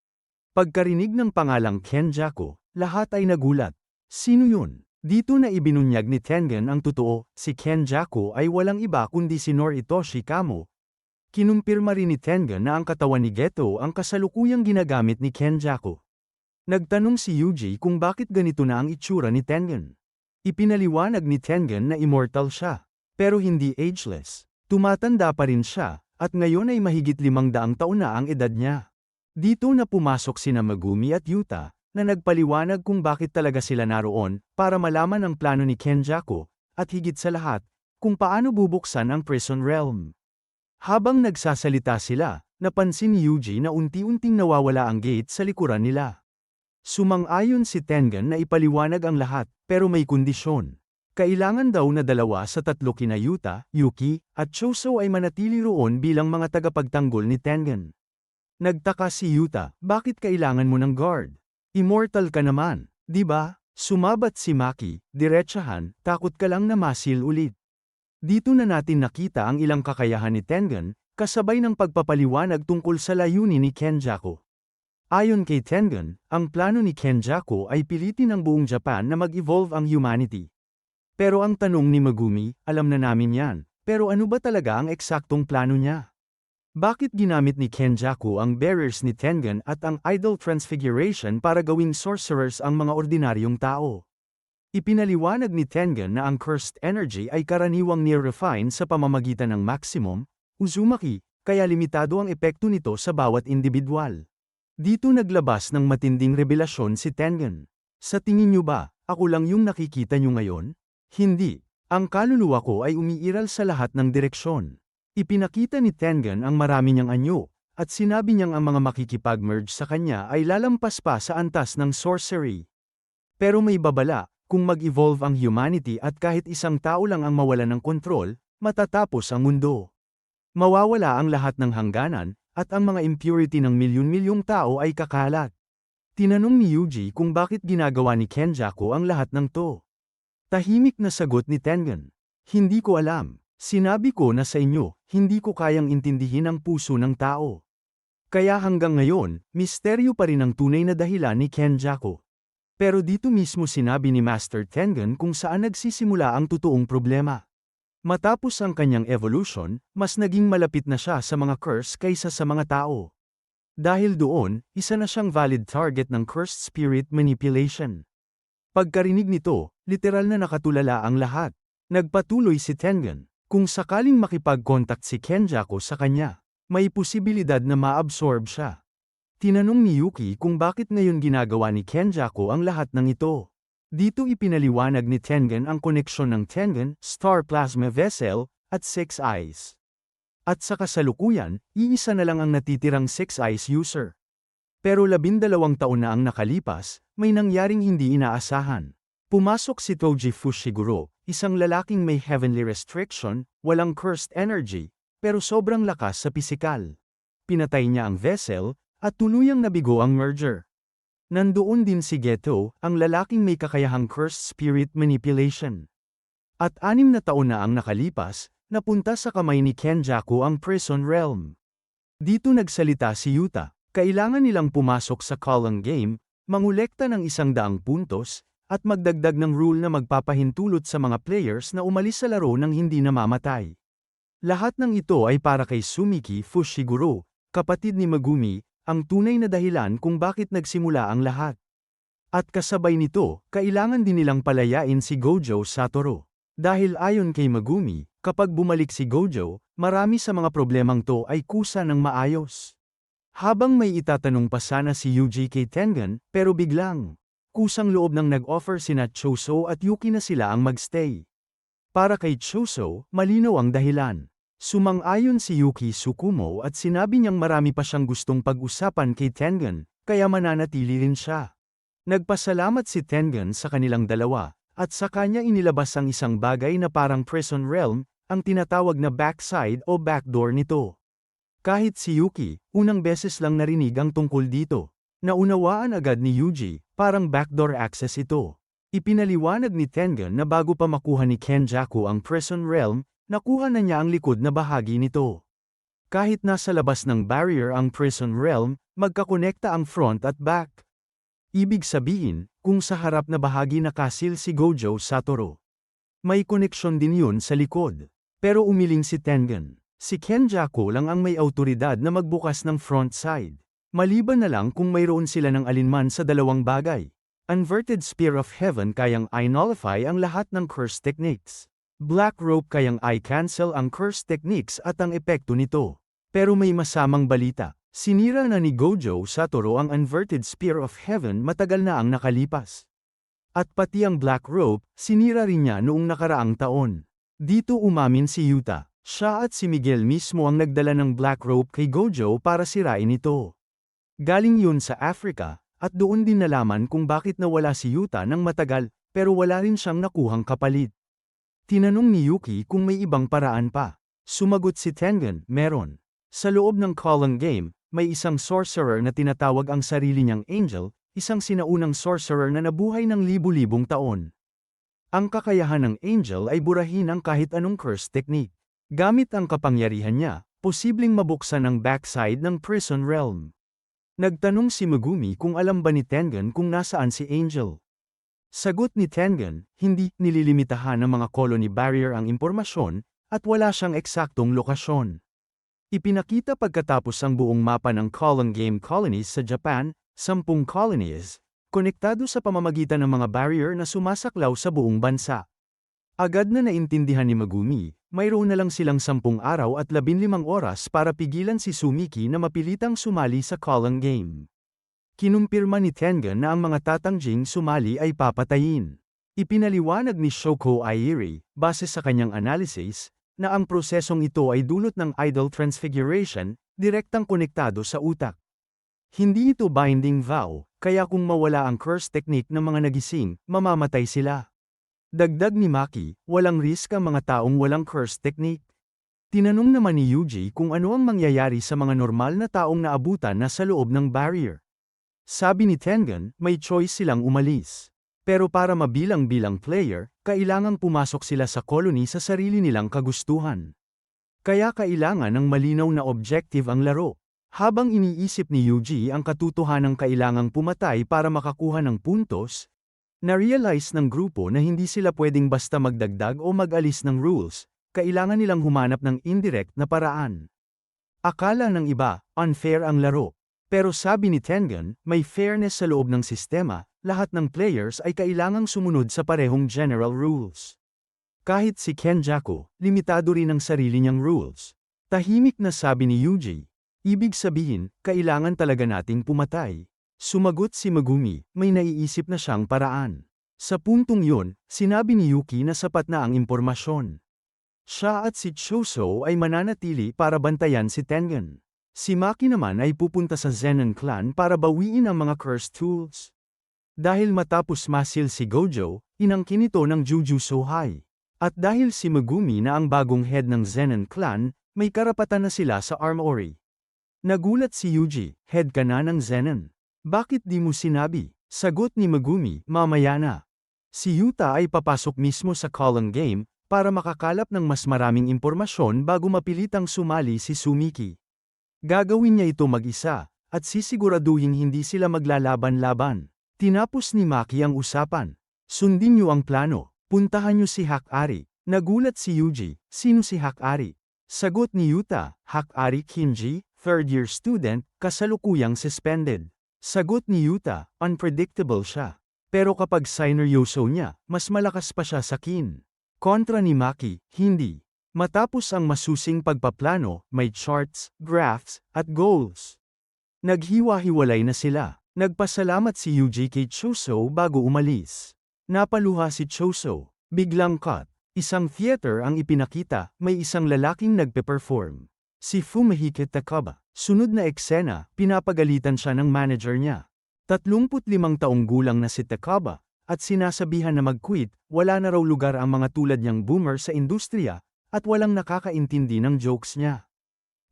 Pagkarinig ng pangalang Kenjaku, lahat ay nagulat. Sino yun? Dito na ibinunyag ni Tengen ang totoo, si Kenjaku ay walang iba kundi si Noritoshi Kamo. Kinumpirma rin ni Tengen na ang katawan ni Geto ang kasalukuyang ginagamit ni Kenjaku. Nagtanong si Yuji kung bakit ganito na ang itsura ni Tengen. Ipinaliwanag ni Tengen na immortal siya, pero hindi ageless. Tumatanda pa rin siya, at ngayon ay mahigit 500 taon na ang edad niya. Dito na pumasok sina Megumi at Yuta, na nagpaliwanag kung bakit talaga sila naroon, para malaman ang plano ni Kenjaku, at higit sa lahat, kung paano bubuksan ang Prison Realm. Habang nagsasalita sila, napansin ni Yuji na unti-unting nawawala ang gate sa likuran nila. Sumang-ayon si Tengen na ipaliwanag ang lahat, pero may kondisyon. Kailangan daw na 2 sa 3 kina Yuta, Yuki, at Choso ay manatili roon bilang mga tagapagtanggol ni Tengen. Nagtaka si Yuta, bakit kailangan mo ng guard? Immortal ka naman, di ba? Sumabat si Maki, diretsahan, takot ka lang na masil ulit. Dito na natin nakita ang ilang kakayahan ni Tengen, kasabay ng pagpapaliwanag tungkol sa layunin ni Kenjaku. Ayon kay Tengen, ang plano ni Kenjaku ay pilitin ang buong Japan na mag-evolve ang humanity. Pero ang tanong ni Megumi, alam na namin yan, pero ano ba talaga ang eksaktong plano niya? Bakit ginamit ni Kenjaku ang barriers ni Tengen at ang idol transfiguration para gawing sorcerers ang mga ordinaryong tao? Ipinaliwanag ni Tengen na ang cursed energy ay karaniwang near-refine sa pamamagitan ng maximum, Uzumaki, kaya limitado ang epekto nito sa bawat individual. Dito naglabas ng matinding revelasyon si Tengen. Sa tingin niyo ba, ako lang yung nakikita niyo ngayon? Hindi. Ang kaluluwa ko ay umiiral sa lahat ng direksyon. Ipinakita ni Tengen ang marami niyang anyo, at sinabi niyang ang mga makikipag-merge sa kanya ay lalampas pa sa antas ng sorcery. Pero may babala, kung mag-evolve ang humanity at kahit isang tao lang ang mawalan ng kontrol, matatapos ang mundo. Mawawala ang lahat ng hangganan, at ang mga impurity ng milyon-milyong tao ay kakalat. Tinanong ni Yuji kung bakit ginagawa ni Kenjaku ang lahat ng to. Tahimik na sagot ni Tengen. Hindi ko alam. Sinabi ko na sa inyo, hindi ko kayang intindihin ang puso ng tao. Kaya hanggang ngayon, misteryo pa rin ang tunay na dahilan ni Kenjaku. Pero dito mismo sinabi ni Master Tengen kung saan nagsisimula ang totoong problema. Matapos ang kanyang evolution, mas naging malapit na siya sa mga curse kaysa sa mga tao. Dahil doon, isa na siyang valid target ng cursed spirit manipulation. Pagkarinig nito, literal na nakatulala ang lahat. Nagpatuloy si Tengen. Kung sakaling makipag-contact si Kenjaku sa kanya, may posibilidad na ma-absorb siya. Tinanong ni Yuki kung bakit ngayon ginagawa ni Kenjaku ang lahat ng ito. Dito ipinaliwanag ni Tengen ang koneksyon ng Tengen, Star Plasma Vessel, at Six Eyes. At sa kasalukuyan, iisa na lang ang natitirang Six Eyes user. Pero 12 taon na ang nakalipas, may nangyaring hindi inaasahan. Pumasok si Toji Fushiguro, isang lalaking may heavenly restriction, walang cursed energy, pero sobrang lakas sa pisikal. Pinatay niya ang vessel, at tuluyang nabigo ang merger. Nandoon din si Geto, ang lalaking may kakayahang cursed spirit manipulation. At 6 na taon na ang nakalipas, napunta sa kamay ni Kenjaku ang Prison Realm. Dito nagsalita si Yuta, kailangan nilang pumasok sa Calling Game, mangolekta ng 100 puntos, at magdagdag ng rule na magpapahintulot sa mga players na umalis sa laro nang hindi namamatay. Lahat ng ito ay para kay Sumiki Fushiguro, kapatid ni Megumi, ang tunay na dahilan kung bakit nagsimula ang lahat. At kasabay nito, kailangan din nilang palayain si Gojo Satoru. Dahil ayon kay Megumi, kapag bumalik si Gojo, marami sa mga problemang to ay kusa ng maayos. Habang may itatanong pa sana si Yuji kay Tengen, pero biglang kusang loob nang nag-offer sina Choso at Yuki na sila ang magstay. Para kay Choso, malinaw ang dahilan. Sumang-ayon si Yuki Tsukumo at sinabi niyang marami pa siyang gustong pag-usapan kay Tengen, kaya mananatili rin siya. Nagpasalamat si Tengen sa kanilang dalawa, at sa kanya inilabas ang isang bagay na parang Prison Realm, ang tinatawag na backside o backdoor nito. Kahit si Yuki, unang beses lang narinig ang tungkol dito. Naunawaan agad ni Yuji, parang backdoor access ito. Ipinaliwanag ni Tengen na bago pa makuha ni Kenjaku ang Prison Realm, nakuha na niya ang likod na bahagi nito. Kahit nasa labas ng barrier ang Prison Realm, magkakonekta ang front at back. Ibig sabihin, kung sa harap na bahagi nakasil si Gojo Satoru, may koneksyon din yun sa likod. Pero umiling si Tengen. Si Kenjaku lang ang may autoridad na magbukas ng front side. Maliban na lang kung mayroon sila ng alinman sa dalawang bagay. Inverted Spear of Heaven kayang i-nullify ang lahat ng curse techniques. Black Rope kayang i-cancel ang curse techniques at ang epekto nito. Pero may masamang balita. Sinira na ni Gojo Satoru ang Inverted Spear of Heaven matagal na ang nakalipas. At pati ang Black Rope, sinira rin niya noong nakaraang taon. Dito umamin si Yuta. Siya at si Miguel mismo ang nagdala ng Black Rope kay Gojo para sirain ito. Galing yun sa Africa, at doon din nalaman kung bakit nawala si Yuta ng matagal, pero wala rin siyang nakuhang kapalit. Tinanong ni Yuki kung may ibang paraan pa. Sumagot si Tengen, meron. Sa loob ng Calling Game, may isang sorcerer na tinatawag ang sarili niyang Angel, isang sinaunang sorcerer na nabuhay ng libu-libong taon. Ang kakayahan ng Angel ay burahin ang kahit anong curse technique. Gamit ang kapangyarihan niya, posibleng mabuksan ang backside ng Prison Realm. Nagtanong si Megumi kung alam ba ni Tengen kung nasaan si Angel. Sagot ni Tengen, hindi nililimitahan ng mga colony barrier ang impormasyon, at wala siyang eksaktong lokasyon. Ipinakita pagkatapos ang buong mapa ng Colon Game colonies sa Japan, 10 colonies, konektado sa pamamagitan ng mga barrier na sumasaklaw sa buong bansa. Agad na naintindihan ni Megumi, mayroon na lang silang 10 araw at 15 oras para pigilan si Sumiki na mapilitang sumali sa Colon Game. Kinumpirma ni Tengen na ang mga tatangjing sumali ay papatayin. Ipinaliwanag ni Shoko Airi, base sa kanyang analysis, na ang prosesong ito ay dulot ng idol transfiguration, direktang konektado sa utak. Hindi ito binding vow, kaya kung mawala ang curse technique ng mga nagising, mamamatay sila. Dagdag ni Maki, walang risk ang mga taong walang curse technique. Tinanong naman ni Yuji kung ano ang mangyayari sa mga normal na taong naabutan na sa loob ng barrier. Sabi ni Tengen, may choice silang umalis. Pero para mabilang-bilang player, kailangang pumasok sila sa colony sa sarili nilang kagustuhan. Kaya kailangan ng malinaw na objective ang laro. Habang iniisip ni Yuji ang katotohanang kailangang pumatay para makakuha ng puntos, na-realize ng grupo na hindi sila pwedeng basta magdagdag o mag-alis ng rules, kailangan nilang humanap ng indirect na paraan. Akala ng iba, unfair ang laro. Pero sabi ni Tengen, may fairness sa loob ng sistema, lahat ng players ay kailangang sumunod sa parehong general rules. Kahit si Kenjaku, limitado rin ang sarili niyang rules. Tahimik na sabi ni Yuji, ibig sabihin, kailangan talaga nating pumatay. Sumagot si Megumi, may naiisip na siyang paraan. Sa puntong yun, sinabi ni Yuki na sapat na ang impormasyon. Siya at si Choso ay mananatili para bantayan si Tengen. Si Maki naman ay pupunta sa Zenon clan para bawiin ang mga cursed tools. Dahil matapos masil si Gojo, inangkin ito ng Jujutsu High. At dahil si Megumi na ang bagong head ng Zenon clan, may karapatan na sila sa armory. Nagulat si Yuji, head ka na ng Zenon. Bakit di mo sinabi? Sagot ni Megumi, mamaya na. Si Yuta ay papasok mismo sa Colon Game, para makakalap ng mas maraming impormasyon bago mapilitang sumali si Sumiki. Gagawin niya ito mag-isa, at sisiguraduhin hindi sila maglalaban-laban. Tinapos ni Maki ang usapan. Sundin niyo ang plano, puntahan niyo si Hakari. Nagulat si Yuji, sino si Hakari? Sagot ni Yuta, Hakari Kinji, third-year student, kasalukuyang suspended. Sagot ni Yuta, unpredictable siya. Pero kapag sineryoso niya, mas malakas pa siya sa kin. Kontra ni Maki, hindi. Matapos ang masusing pagpaplano, may charts, graphs, at goals. Naghiwa-hiwalay na sila. Nagpasalamat si Yuji kay Choso bago umalis. Napaluha si Choso. Biglang cut. Isang theater ang ipinakita, may isang lalaking nagpe-perform. Si Fumihiko Takaba. Sunod na eksena, pinapagalitan siya ng manager niya. 35 taong gulang na si Takaba, at sinasabihan na mag-quit, wala na raw lugar ang mga tulad niyang boomer sa industriya, at walang nakakaintindi ng jokes niya.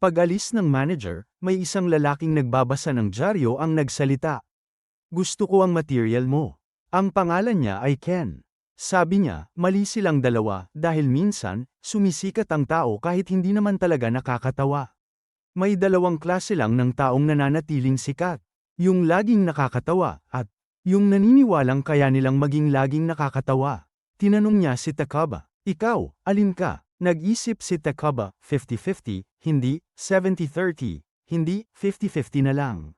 Pag-alis ng manager, may isang lalaking nagbabasa ng dyaryo ang nagsalita. Gusto ko ang material mo. Ang pangalan niya ay Ken. Sabi niya, mali silang dalawa, dahil minsan, sumisikat ang tao kahit hindi naman talaga nakakatawa. May dalawang klase lang ng taong nananatiling sikat. Yung laging nakakatawa, at yung naniniwalang kaya nilang maging laging nakakatawa. Tinanong niya si Takaba, ikaw, alin ka? Nag-isip si Takaba, 50-50, hindi, 70-30, hindi, 50-50 na lang.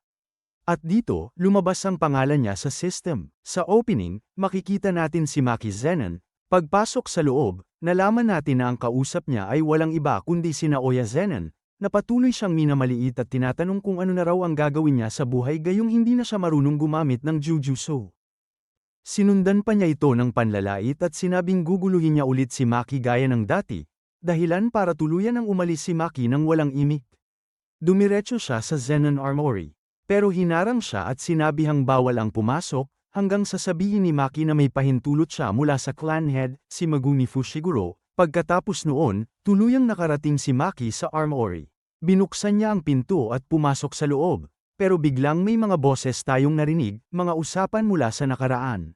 At dito, lumabas ang pangalan niya sa system. Sa opening, makikita natin si Maki Zenon. Pagpasok sa loob, nalaman natin na ang kausap niya ay walang iba kundi si Naoya Zenon, na patuloy siyang minamaliit at tinatanong kung ano na raw ang gagawin niya sa buhay gayong hindi na siya marunong gumamit ng Jujutsu. Sinundan pa niya ito ng panlalait at sinabing guguluhin niya ulit si Maki gaya ng dati, dahilan para tuluyan ang umalis si Maki nang walang imik. Dumiretso siya sa Zenon Armory. Pero hinarang siya at sinabihang bawal ang pumasok, hanggang sasabihin ni Maki na may pahintulot siya mula sa clan head, si Megumi Fushiguro. Pagkatapos noon, tuluyang nakarating si Maki sa armory. Binuksan niya ang pinto at pumasok sa loob. Pero biglang may mga boses tayong narinig, mga usapan mula sa nakaraan.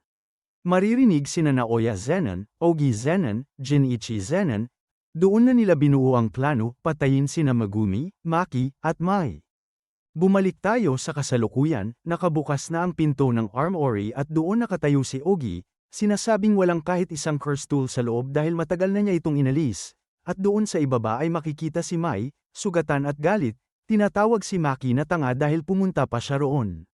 Maririnig sina Naoya Zenon, Ogi Zenon, Jinichi Zenon. Doon na nila binuo ang plano, patayin sina Megumi, Maki, at Mai. Bumalik tayo sa kasalukuyan, nakabukas na ang pinto ng armory at doon nakatayo si Ogi, Sinasabing walang kahit isang curse tool sa loob dahil matagal na niya itong inalis, at doon sa ibaba ay makikita si Mai, sugatan at galit, tinatawag si Maki na tanga dahil pumunta pa siya roon.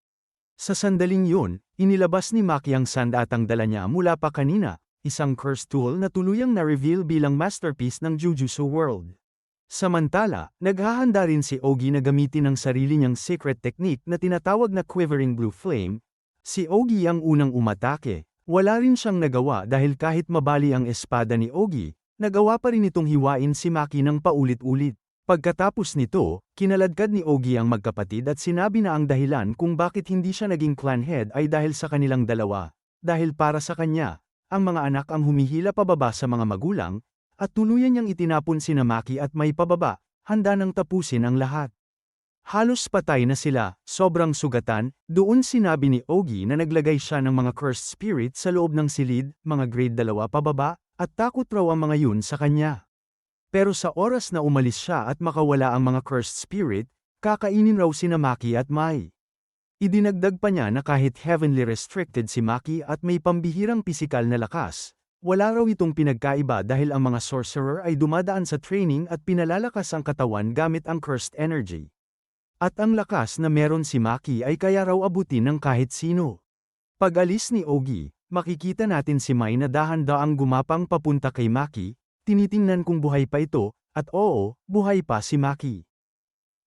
Sa sandaling yun, inilabas ni Maki ang sand at ang dala niya mula pa kanina, isang curse tool na tuluyang na-reveal bilang masterpiece ng Jujutsu World. Samantala, naghahanda rin si Ogi na gamitin ang sarili niyang secret technique na tinatawag na Quivering Blue Flame. Si Ogi ang unang umatake. Wala rin siyang nagawa dahil kahit mabali ang espada ni Ogi, nagawa pa rin itong hiwain si Maki ng paulit-ulit. Pagkatapos nito, kinaladkad ni Ogi ang magkapatid at sinabi na ang dahilan kung bakit hindi siya naging clan head ay dahil sa kanilang dalawa. Dahil para sa kanya, ang mga anak ang humihila pababa sa mga magulang, at tuluyan niyang itinapon sina Maki at Mai pababa, handa nang tapusin ang lahat. Halos patay na sila, sobrang sugatan, doon sinabi ni Ogi na naglagay siya ng mga cursed spirit sa loob ng silid, mga grade 2 pababa, at takot raw ang mga yun sa kanya. Pero sa oras na umalis siya at makawala ang mga cursed spirit, kakainin raw sina Maki at Mai. Idinagdag pa niya na kahit heavenly restricted si Maki at may pambihirang pisikal na lakas, wala raw itong pinagkaiba dahil ang mga sorcerer ay dumadaan sa training at pinalalakas ang katawan gamit ang cursed energy. At ang lakas na meron si Maki ay kaya raw abutin ng kahit sino. Pag-alis ni Ogi, makikita natin si Mai na dahan-daang gumapang papunta kay Maki, tinitingnan kung buhay pa ito, at oo, buhay pa si Maki.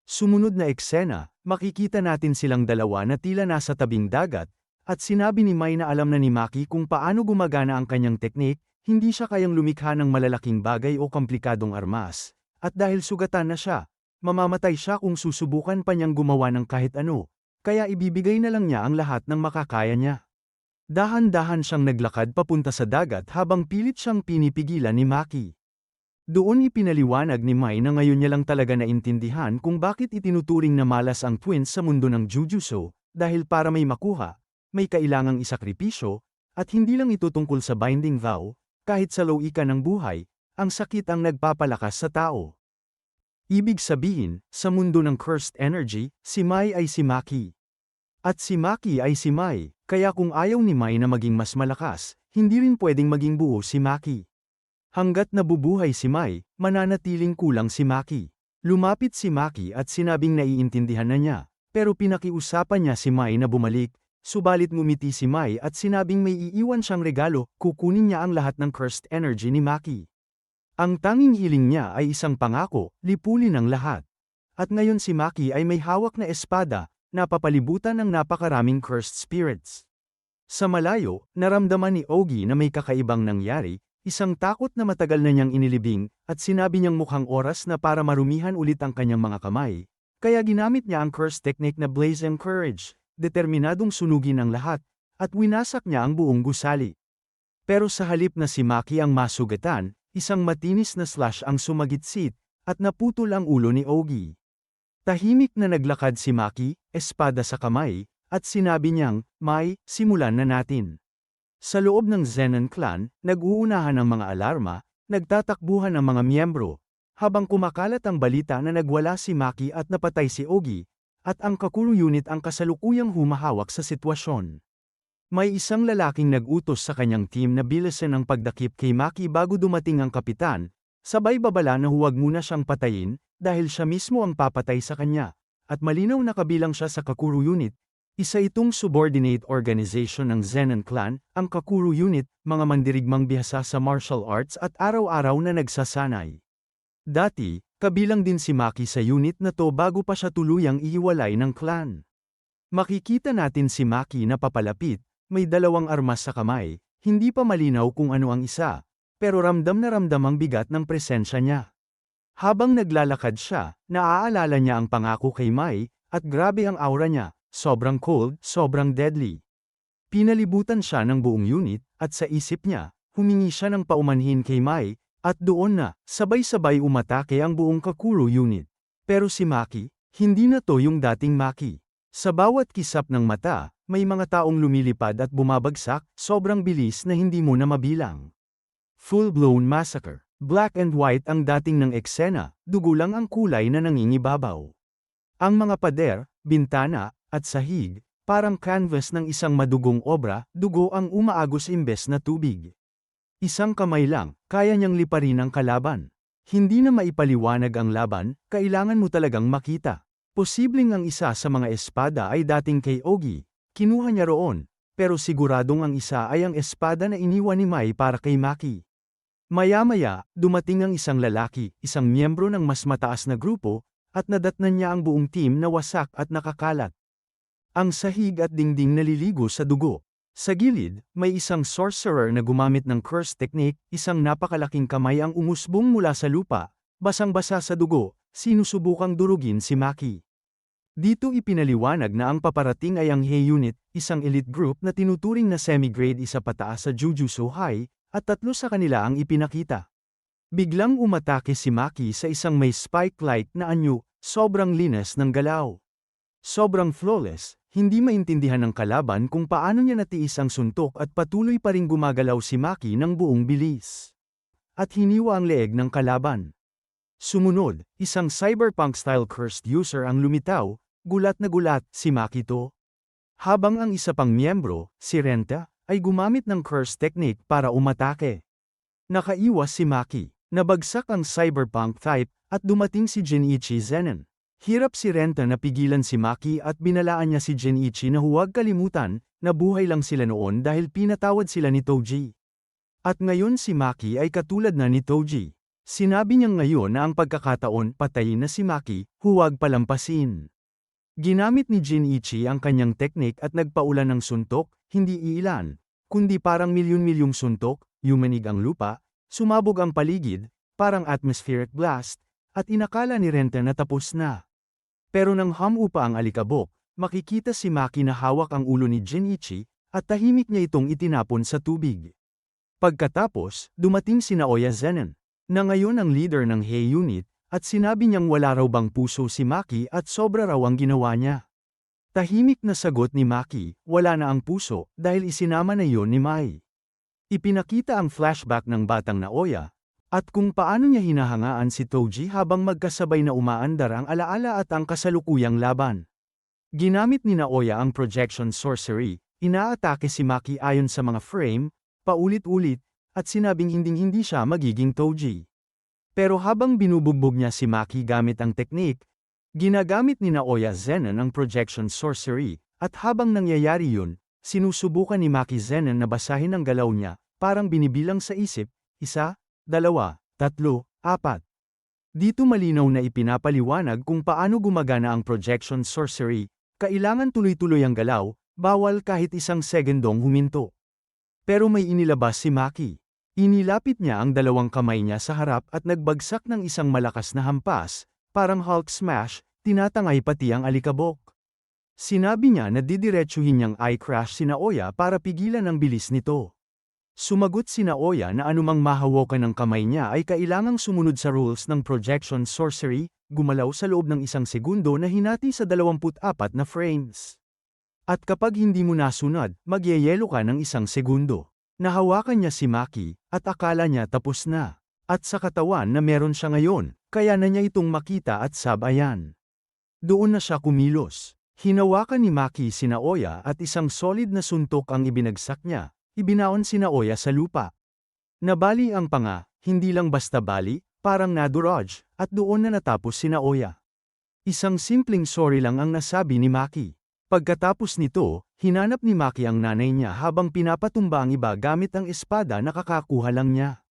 Sumunod na eksena, makikita natin silang dalawa na tila nasa tabing dagat, at sinabi ni Mai na alam na ni Maki kung paano gumagana ang kanyang teknik, hindi siya kayang lumikha ng malalaking bagay o komplikadong armas. At dahil sugatan na siya, mamamatay siya kung susubukan pa niyang gumawa ng kahit ano, kaya ibibigay na lang niya ang lahat ng makakaya niya. Dahan-dahan siyang naglakad papunta sa dagat habang pilit siyang pinipigilan ni Maki. Doon ipinaliwanag ni Mai na ngayon niya lang talaga naintindihan kung bakit itinuturing na malas ang twins sa mundo ng Jujutsu, dahil para may makuha, may kailangang isakripisyo, at hindi lang ito tungkol sa binding vow, kahit sa loika ng buhay, ang sakit ang nagpapalakas sa tao. Ibig sabihin, sa mundo ng cursed energy, si Mai ay si Maki. At si Maki ay si Mai, kaya kung ayaw ni Mai na maging mas malakas, hindi rin pwedeng maging buo si Maki. Hanggat nabubuhay si Mai, mananatiling kulang si Maki. Lumapit si Maki at sinabing naiintindihan na niya, pero pinakiusapan niya si Mai na bumalik, subalit ngumiti si Mai at sinabing may iiwan siyang regalo, kukunin niya ang lahat ng cursed energy ni Maki. Ang tanging hiling niya ay isang pangako, lipulin ang lahat. At ngayon si Maki ay may hawak na espada, napapalibutan ng napakaraming cursed spirits. Sa malayo, naramdaman ni Ogi na may kakaibang nangyari, isang takot na matagal na niyang inilibing, at sinabi niyang mukhang oras na para marumihan ulit ang kanyang mga kamay, kaya ginamit niya ang curse technique na Blaze and Courage, determinadong sunugin ang lahat, at winasak niya ang buong gusali. Pero sa halip na si Maki ang masugatan, isang matinis na slash ang sumagitsit, at naputol ang ulo ni Ogi. Tahimik na naglakad si Maki, espada sa kamay, at sinabi niyang, Mai, simulan na natin. Sa loob ng Zenon clan, nag-uunahan ang mga alarma, nagtatakbuhan ang mga miyembro, habang kumakalat ang balita na nagwala si Maki at napatay si Ogi, at ang Kakuru unit ang kasalukuyang humahawak sa sitwasyon. May isang lalaking nag-utos sa kanyang team na bilisan ang pagdakip kay Maki bago dumating ang kapitan, sabay babala na huwag muna siyang patayin, dahil siya mismo ang papatay sa kanya, at malinaw na kabilang siya sa Kakuru unit. Isa itong subordinate organization ng Zenon clan, ang Kakuru unit, mga mandirigmang bihasa sa martial arts at araw-araw na nagsasanay. Dati, kabilang din si Maki sa unit na to bago pa siya tuluyang ihiwalay ng clan. Makikita natin si Maki na papalapit, may dalawang armas sa kamay, hindi pa malinaw kung ano ang isa, pero ramdam na ramdam ang bigat ng presensya niya. Habang naglalakad siya, naaalala niya ang pangako kay Mai, at grabe ang aura niya, sobrang cold, sobrang deadly. Pinalibutan siya ng buong unit, at sa isip niya, humingi siya ng paumanhin kay Mai, at doon na, sabay-sabay umatake ang buong Kakuru unit. Pero si Maki, hindi na to yung dating Maki. Sa bawat kisap ng mata, may mga taong lumilipad at bumabagsak, sobrang bilis na hindi mo na mabilang. Full-blown massacre. Black and white ang dating ng eksena, dugo lang ang kulay na nangingibabaw. Ang mga pader, bintana, at sahig, Parang canvas ng isang madugong obra, dugo ang umaagos imbes na tubig. Isang kamay lang, kaya niyang liparin ang kalaban. Hindi na maipaliwanag ang laban, kailangan mo talagang makita. Posibleng ang isa sa mga espada ay dating kay Ogi, kinuha niya roon, pero siguradong ang isa ay ang espada na iniwan ni Mai para kay Maki. Maya-maya, dumating ang isang lalaki, isang miyembro ng mas mataas na grupo, at nadatnan niya ang buong team na wasak at nakakalat. Ang sahig at dingding naliligo sa dugo. Sa gilid, may isang sorcerer na gumamit ng curse technique, isang napakalaking kamay ang umusbong mula sa lupa, basang-basa sa dugo, sinusubukang durugin si Maki. Dito ipinaliwanag na ang paparating ay ang Hei Unit, isang elite group na tinuturing na semi-grade isa pataas sa Jujutsu High, at 3 sa kanila ang ipinakita. Biglang umatake si Maki sa isang may spike-like na anyo, sobrang linas ng galaw. Sobrang flawless, hindi maintindihan ng kalaban kung paano niya natiis ang suntok at patuloy pa ring gumagalaw si Maki ng buong bilis. At hiniwa ang leeg ng kalaban. Sumunod, isang cyberpunk-style cursed user ang lumitaw, gulat na gulat si Maki to. Habang ang isa pang miyembro, si Renta, ay gumamit ng curse technique para umatake. Nakaiwas si Maki, nabagsak ang cyberpunk type, at dumating si Jinichi Zenin. Hirap si Renta na pigilan si Maki at binalaan niya si Jinichi na huwag kalimutan, na buhay lang sila noon dahil pinatawad sila ni Toji. At ngayon si Maki ay katulad na ni Toji. Sinabi niya ngayon na ang pagkakataon patayin na si Maki, huwag palampasin. Ginamit ni Jinichi ang kanyang teknik at nagpaulan ng suntok, hindi iilan, kundi parang milyon-milyong suntok, yumanig ang lupa, sumabog ang paligid, parang atmospheric blast, at inakala ni Renta na tapos na. Pero nang humupa ang alikabok, makikita si Maki na hawak ang ulo ni Jinichi, at tahimik niya itong itinapon sa tubig. Pagkatapos, dumating si Naoya Zenin, na ngayon ang leader ng Hei Unit, at sinabi niyang wala raw bang puso si Maki at sobra raw ang ginawa niya. Tahimik na sagot ni Maki, wala na ang puso, dahil isinama na iyon ni Mai. Ipinakita ang flashback ng batang Naoya, at kung paano niya hinahangaan si Toji habang magkasabay na umaandar ang alaala at ang kasalukuyang laban. Ginamit ni Naoya ang projection sorcery, inaatake si Maki ayon sa mga frame, paulit-ulit, at sinabing hinding-hindi siya magiging Toji. Pero habang binubugbog niya si Maki gamit ang teknik, ginagamit ni Naoya Zenin ang projection sorcery, at habang nangyayari yun, sinusubukan ni Maki Zenin na basahin ang galaw niya, parang binibilang sa isip, 1, 2, 3, 4. Dito malinaw na ipinapaliwanag kung paano gumagana ang projection sorcery, kailangan tuloy-tuloy ang galaw, bawal kahit isang segundong huminto. Pero may inilabas si Maki. Inilapit niya ang 2 kamay niya sa harap at nagbagsak ng isang malakas na hampas, parang Hulk smash, tinatangay pati ang alikabok. Sinabi niya na didiretsuhin niyang eye crash si Naoya para pigilan ang bilis nito. Sumagot si Naoya na anumang mahawakan ng kamay niya ay kailangang sumunod sa rules ng projection sorcery, gumalaw sa loob ng 1 segundo na hinati sa 24 na frames. At kapag hindi mo nasunod, magyeyelo ka ng 1 segundo. Nahawakan niya si Maki, at akala niya tapos na. At sa katawan na meron siya ngayon, kaya na niya itong makita at sabayan. Doon na siya kumilos. Hinawakan ni Maki si Naoya at isang solid na suntok ang ibinagsak niya. Ibinaon si Naoya sa lupa. Nabali ang panga, hindi lang basta bali, parang naduraj, at doon na natapos si Naoya. Isang simpleng sorry lang ang nasabi ni Maki. Pagkatapos nito, hinanap ni Maki ang nanay niya habang pinapatumba ang iba gamit ang espada na kakakuha lang niya.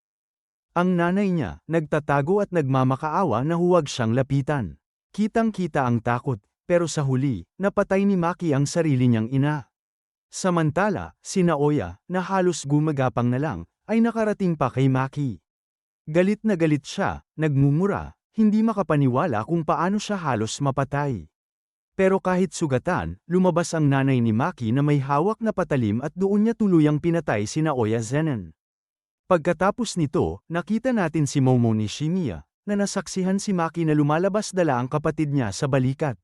Ang nanay niya, nagtatago at nagmamakaawa na huwag siyang lapitan. Kitang-kita ang takot, pero sa huli, napatay ni Maki ang sarili niyang ina. Samantala, si Naoya, na halos gumagapang na lang, ay nakarating pa kay Maki. Galit na galit siya, nagmumura, hindi makapaniwala kung paano siya halos mapatay. Pero kahit sugatan, lumabas ang nanay ni Maki na may hawak na patalim at doon niya tuluyang pinatay si Naoya Zenin. Pagkatapos nito, nakita natin si Momo Nishimiya, na nasaksihan si Maki na lumalabas dala ang kapatid niya sa balikat.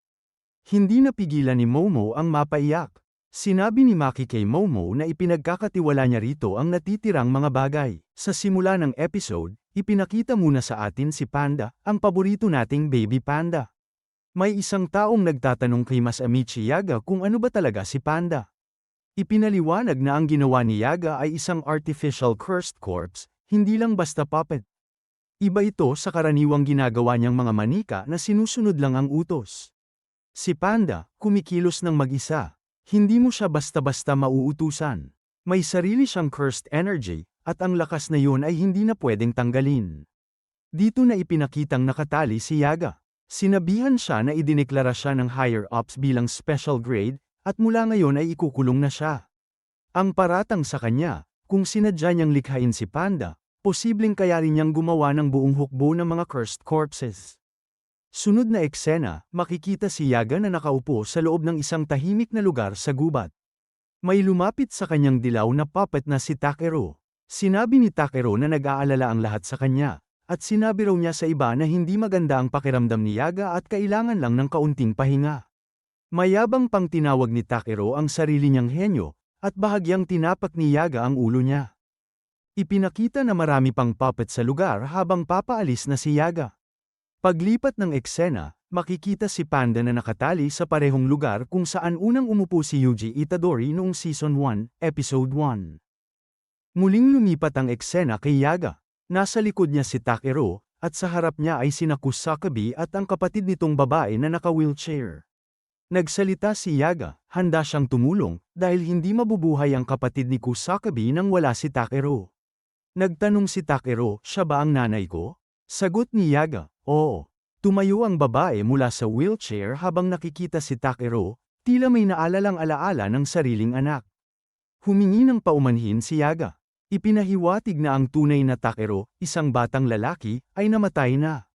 Hindi napigilan ni Momo ang mapaiyak. Sinabi ni Maki kay Momo na ipinagkakatiwala niya rito ang natitirang mga bagay. Sa simula ng episode, ipinakita muna sa atin si Panda, ang paborito nating baby panda. May isang taong nagtatanong kay Masamichi Yaga kung ano ba talaga si Panda. Ipinaliwanag na ang ginawa ni Yaga ay isang artificial cursed corpse, hindi lang basta puppet. Iba ito sa karaniwang ginagawa niyang mga manika na sinusunod lang ang utos. Si Panda, kumikilos ng mag-isa. Hindi mo siya basta-basta mauutusan. May sarili siyang cursed energy, at ang lakas na yun ay hindi na pwedeng tanggalin. Dito na ipinakitang nakatali si Yaga. Sinabihan siya na idineklara siya ng higher-ups bilang special grade, at mula ngayon ay ikukulong na siya. Ang paratang sa kanya, kung sinadya niyang likhain si Panda, posibleng kaya rin niyang gumawa ng buong hukbo ng mga cursed corpses. Sunod na eksena, makikita si Yaga na nakaupo sa loob ng isang tahimik na lugar sa gubat. May lumapit sa kanyang dilaw na puppet na si Takeru. Sinabi ni Takeru na nag-aalala ang lahat sa kanya, at sinabi raw niya sa iba na hindi maganda ang pakiramdam ni Yaga at kailangan lang ng kaunting pahinga. Mayabang pang tinawag ni Takeru ang sarili niyang henyo, at bahagyang tinapak ni Yaga ang ulo niya. Ipinakita na marami pang puppet sa lugar habang papaalis na si Yaga. Paglipat ng eksena, makikita si Panda na nakatali sa parehong lugar kung saan unang umupo si Yuji Itadori noong Season 1, Episode 1. Muling lumipat ang eksena kay Yaga. Nasa likod niya si Takeru, at sa harap niya ay sina Kusakabe at ang kapatid nitong babae na naka-wheelchair. Nagsalita si Yaga, handa siyang tumulong, dahil hindi mabubuhay ang kapatid ni Kusakabe nang wala si Takeru. Nagtanong si Takeru, siya ba ang nanay ko? Sagot ni Yaga, oo. Tumayo ang babae mula sa wheelchair habang nakikita si Takeru, tila may naalalang alaala ng sariling anak. Humingi ng paumanhin si Yaga. Ipinahiwatig na ang tunay na Takeru, isang batang lalaki, ay namatay na.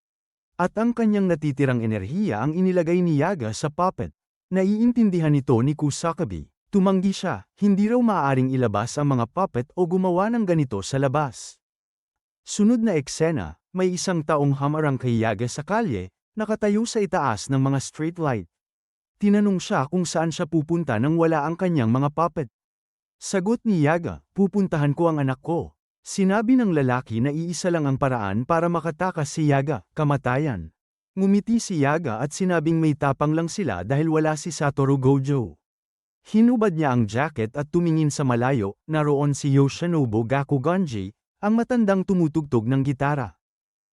At ang kanyang natitirang enerhiya ang inilagay ni Yaga sa puppet. Naiintindihan ito ni Kusakabe. Tumanggi siya, hindi raw maaaring ilabas ang mga puppet o gumawa ng ganito sa labas. Sunod na eksena, may isang taong hamarang kay Yaga sa kalye, nakatayo sa itaas ng mga streetlight. Tinanong siya kung saan siya pupunta nang wala ang kanyang mga puppet. Sagot ni Yaga, pupuntahan ko ang anak ko. Sinabi ng lalaki na iisa lang ang paraan para makatakas si Yaga, kamatayan. Ngumiti si Yaga at sinabing may tapang lang sila dahil wala si Satoru Gojo. Hinubad niya ang jacket at tumingin sa malayo, naroon si Yoshinobu Gakuganji, ang matandang tumutugtog ng gitara.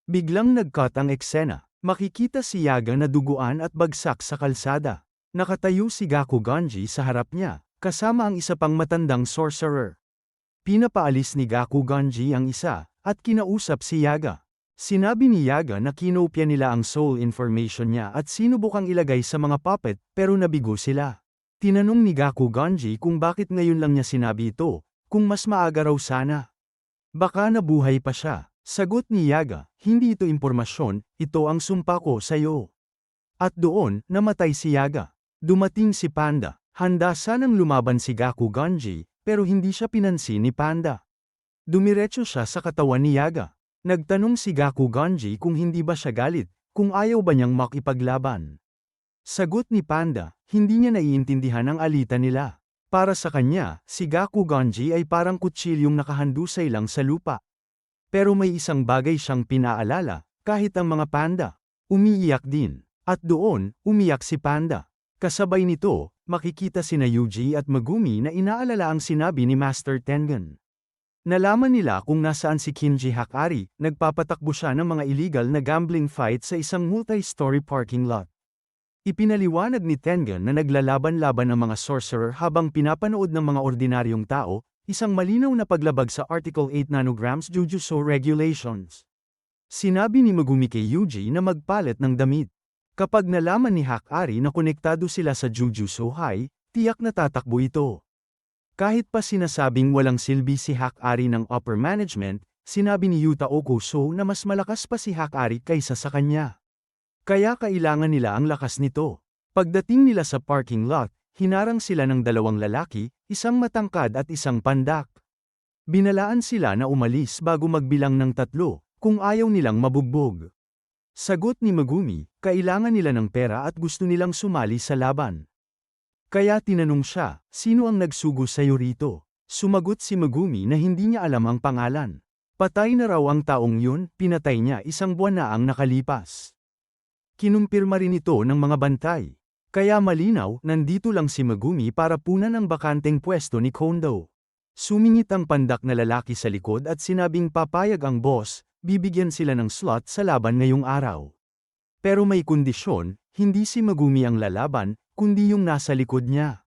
Biglang nag-cut ang eksena. Makikita si Yaga na duguan at bagsak sa kalsada. Nakatayo si Gakuganji sa harap niya, kasama ang isa pang matandang sorcerer. Pinapaalis ni Gakuganji ang isa, at kinausap si Yaga. Sinabi ni Yaga na kinopya nila ang soul information niya at sinubukang ilagay sa mga puppet, pero nabigo sila. Tinanong ni Gakuganji kung bakit ngayon lang niya sinabi ito, kung mas maaga raw sana. Baka nabuhay pa siya. Sagot ni Yaga, hindi ito impormasyon, ito ang sumpa ko sa iyo. At doon, namatay si Yaga. Dumating si Panda. Handa sanang lumaban si Gakuganji, pero hindi siya pinansin ni Panda. Dumiretso siya sa katawan ni Yaga. Nagtanong si Gakuganji kung hindi ba siya galit, kung ayaw ba niyang makipaglaban. Sagot ni Panda, hindi niya naiintindihan ang alitan nila. Para sa kanya, si Gakuganji ay parang kutsilyong nakahandusay lang sa lupa. Pero may isang bagay siyang pinaalala, kahit ang mga panda, umiiyak din. At doon, umiyak si Panda. Kasabay nito, makikita sina Yuji at Megumi na inaalala ang sinabi ni Master Tengen. Nalaman nila kung nasaan si Kinji Hakari, nagpapatakbo siya ng mga illegal na gambling fight sa isang multi-story parking lot. Ipinaliwanag ni Tengen na naglalaban-laban ang mga sorcerer habang pinapanood ng mga ordinaryong tao, isang malinaw na paglabag sa Article 8 nanograms Jujutsu Regulations. Sinabi ni Megumi kay Yuji na magpalit ng damit. Kapag nalaman ni Hakari na konektado sila sa Jujutsu High, tiyak na tatakbo ito. Kahit pa sinasabing walang silbi si Hakari ng upper management, sinabi ni Yuta Okuso na mas malakas pa si Hakari kaysa sa kanya. Kaya kailangan nila ang lakas nito. Pagdating nila sa parking lot, hinarang sila ng dalawang lalaki, isang matangkad at isang pandak. Binalaan sila na umalis bago magbilang ng 3, kung ayaw nilang mabugbog. Sagot ni Megumi, kailangan nila ng pera at gusto nilang sumali sa laban. Kaya tinanong siya, sino ang nagsugo sa'yo rito? Sumagot si Megumi na hindi niya alam ang pangalan. Patay na raw ang taong yun, pinatay niya 1 buwan na ang nakalipas. Kinumpirma rin ito ng mga bantay. Kaya malinaw, nandito lang si Megumi para punan ang bakanteng pwesto ni Kondo. Sumingit ang pandak na lalaki sa likod at sinabing papayag ang boss, bibigyan sila ng slot sa laban ngayong araw. Pero may kondisyon, hindi si Megumi ang lalaban, kundi yung nasa likod niya.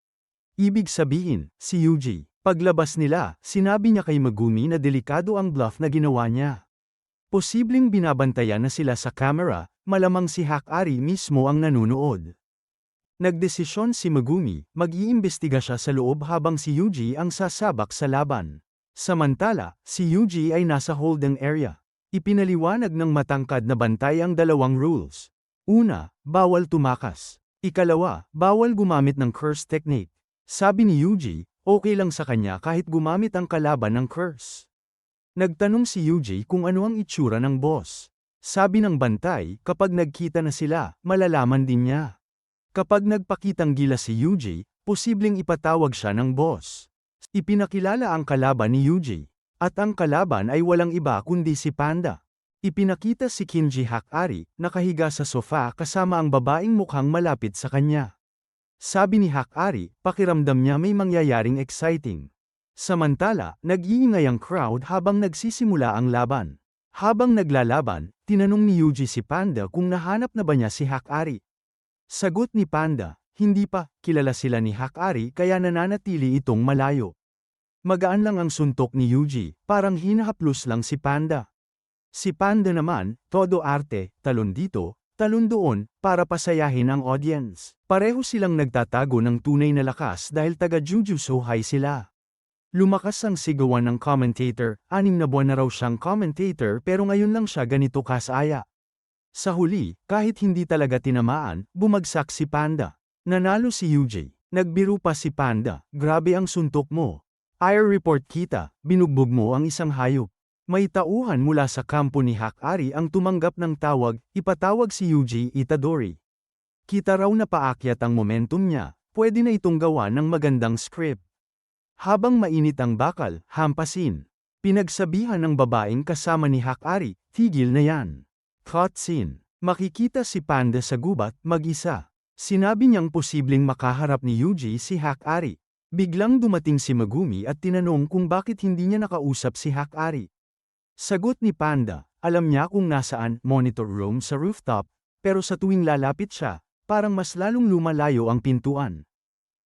Ibig sabihin, si Yuji. Paglabas nila, sinabi niya kay Megumi na delikado ang bluff na ginawa niya. Posibleng binabantayan na sila sa camera, malamang si Hakari mismo ang nanunood. Nagdesisyon si Megumi, mag-iimbestiga siya sa loob habang si Yuji ang sasabak sa laban. Samantala, si Yuji ay nasa holding area. Ipinaliwanag ng matangkad na bantay ang dalawang rules. Una, bawal tumakas. Ikalawa, bawal gumamit ng curse technique. Sabi ni Yuji, okay lang sa kanya kahit gumamit ang kalaban ng curse. Nagtanong si Yuji kung ano ang itsura ng boss. Sabi ng bantay, kapag nagkita na sila, malalaman din niya. Kapag nagpakitang gila si Yuji, posibleng ipatawag siya ng boss. Ipinakilala ang kalaban ni Yuji. At ang kalaban ay walang iba kundi si Panda. Ipinakita si Kinji Hakari, nakahiga sa sofa kasama ang babaeng mukhang malapit sa kanya. Sabi ni Hakari, pakiramdam niya may mangyayaring exciting. Samantala, nag-iingay ang crowd habang nagsisimula ang laban. Habang naglalaban, tinanong ni Yuji si Panda kung nahanap na ba niya si Hakari. Sagot ni Panda, hindi pa, kilala sila ni Hakari kaya nananatili itong malayo. Magaan lang ang suntok ni Yuji, parang hinahaplos lang si Panda. Si Panda naman, todo arte, talon dito, talon doon, para pasayahin ang audience. Pareho silang nagtatago ng tunay na lakas dahil taga Jujutsu High sila. Lumakas ang sigawan ng commentator, 6 na buwan na raw siyang commentator pero ngayon lang siya ganito kasaya. Sa huli, kahit hindi talaga tinamaan, bumagsak si Panda. Nanalo si Yuji. Nagbiro pa si Panda, grabe ang suntok mo. Air report kita, binugbog mo ang isang hayop. May tauhan mula sa kampo ni Hakari ang tumanggap ng tawag, ipatawag si Yuji Itadori. Kita raw na paakyat ang momentum niya, pwede na itong gawa ng magandang script. Habang mainit ang bakal, hampasin. Pinagsabihan ng babaeng kasama ni Hakari, tigil na yan. Cutscene. Makikita si Panda sa gubat, mag-isa. Sinabi niyang posibleng makaharap ni Yuji si Hakari. Biglang dumating si Megumi at tinanong kung bakit hindi niya nakausap si Hakari. Sagot ni Panda, alam niya kung nasaan, monitor room sa rooftop, pero sa tuwing lalapit siya, parang mas lalong lumalayo ang pintuan.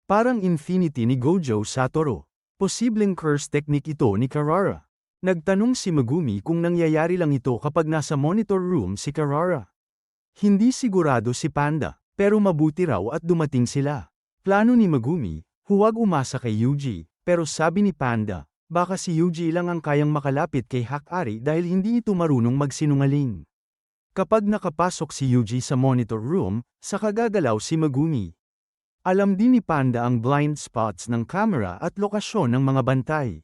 Parang Infinity ni Gojo Satoru. Posibleng curse technique ito ni Karara. Nagtanong si Megumi kung nangyayari lang ito kapag nasa monitor room si Karara. Hindi sigurado si Panda, pero mabuti raw at dumating sila. Plano ni Megumi, huwag umasa kay Yuji, pero sabi ni Panda, baka si Yuji lang ang kayang makalapit kay Hakari dahil hindi ito marunong magsinungaling. Kapag nakapasok si Yuji sa monitor room, saka gagalaw si Megumi. Alam din ni Panda ang blind spots ng camera at lokasyon ng mga bantay.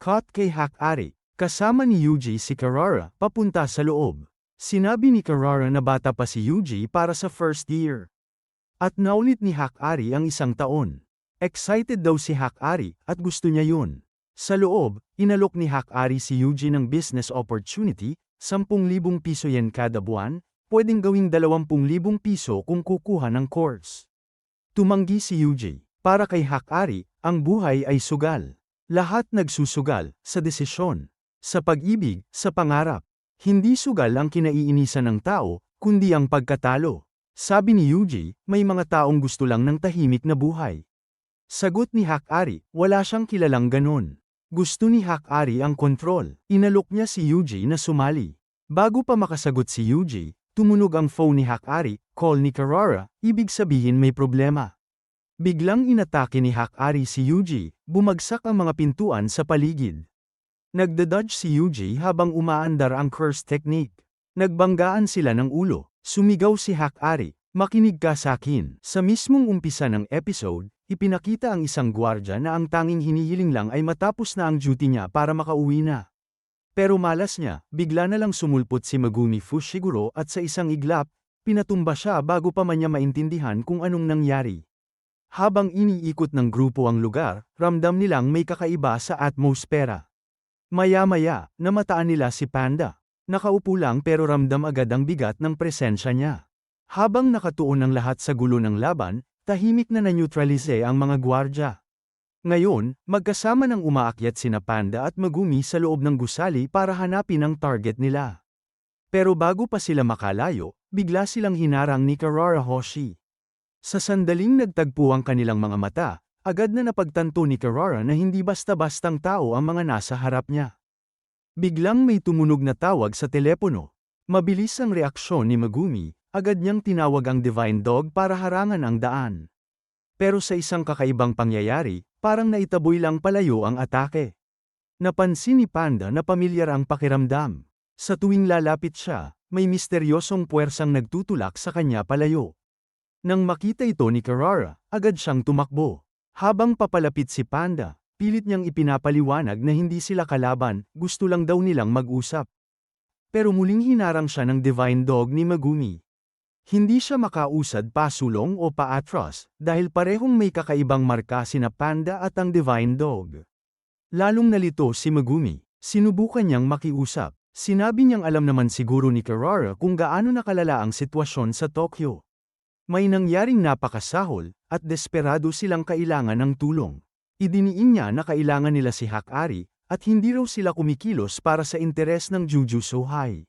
Cut kay Hakari, kasama ni Yuji si Karara, papunta sa loob. Sinabi ni Karara na bata pa si Yuji para sa first year. At naulit ni Hakari ang 1 taon. Excited daw si Hakari at gusto niya yun. Sa loob, inalok ni Hakari si Yuji ng business opportunity, 10,000 piso yen kada buwan, pwedeng gawing 20,000 piso kung kukuha ng course. Tumanggi si Yuji. Para kay Hakari, ang buhay ay sugal. Lahat nagsusugal, sa desisyon, sa pag-ibig, sa pangarap. Hindi sugal ang kinaiinisan ng tao, kundi ang pagkatalo. Sabi ni Yuji, may mga taong gusto lang ng tahimik na buhay. Sagot ni Hakari, wala siyang kilalang ganon. Gusto ni Hakari ang kontrol. Inalok niya si Yuji na sumali. Bago pa makasagot si Yuji, tumunog ang phone ni Hakari, call ni Karara, ibig sabihin may problema. Biglang inatake ni Hakari si Yuji, bumagsak ang mga pintuan sa paligid. Nagdadodge si Yuji habang umaandar ang curse technique. Nagbanggaan sila ng ulo. Sumigaw si Hakari, makinig ka sa akin. Sa mismong umpisa ng episode, ipinakita ang isang gwardya na ang tanging hinihiling lang ay matapos na ang duty niya para makauwi na. Pero malas niya, bigla na lang sumulpot si Megumi Fushiguro at sa isang iglap, pinatumba siya bago pa man niya maintindihan kung anong nangyari. Habang iniikot ng grupo ang lugar, ramdam nilang may kakaiba sa atmosfera. Maya-maya, namataan nila si Panda. Nakaupo lang pero ramdam agad ang bigat ng presensya niya. Habang nakatuon ang lahat sa gulo ng laban, tahimik na na-neutralize ang mga gwardya. Ngayon, magkasama nang umaakyat sina Panda at Megumi sa loob ng gusali para hanapin ang target nila. Pero bago pa sila makalayo, bigla silang hinarang ni Karara Hoshi. Sa sandaling nagtagpo ang kanilang mga mata, agad na napagtanto ni Karara na hindi basta-bastang tao ang mga nasa harap niya. Biglang may tumunog na tawag sa telepono. Mabilis ang reaksyon ni Megumi, agad niyang tinawag ang Divine Dog para harangan ang daan. Pero sa isang kakaibang pangyayari, parang naitaboy lang palayo ang atake. Napansin ni Panda na pamilyar ang pakiramdam. Sa tuwing lalapit siya, may misteryosong puwersang nagtutulak sa kanya palayo. Nang makita ito ni Karara, agad siyang tumakbo. Habang papalapit si Panda, pilit niyang ipinapaliwanag na hindi sila kalaban, gusto lang daw nilang mag-usap. Pero muling hinarang siya ng Divine Dog ni Megumi. Hindi siya makausad pasulong o paatras, dahil parehong may kakaibang marka sina Panda at ang Divine Dog. Lalong nalito si Megumi, sinubukan niyang makiusap. Sinabi niyang alam naman siguro ni Karara kung gaano nakalala ang sitwasyon sa Tokyo. May nangyaring napakasahol, at desperado silang kailangan ng tulong. Idiniin niya na kailangan nila si Hakari, at hindi raw sila kumikilos para sa interes ng Jujutsu High.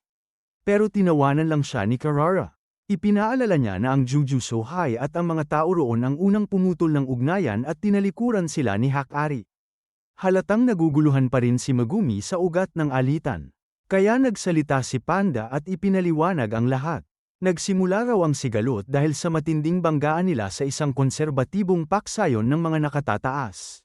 Pero tinawanan lang siya ni Karara. Ipinaalala niya na ang Jujutsu High at ang mga tao roon ang unang pumutol ng ugnayan at tinalikuran sila ni Hakari. Halatang naguguluhan pa rin si Megumi sa ugat ng alitan. Kaya nagsalita si Panda at ipinaliwanag ang lahat. Nagsimula raw ang sigalot dahil sa matinding banggaan nila sa isang konserbatibong paksayon ng mga nakatataas.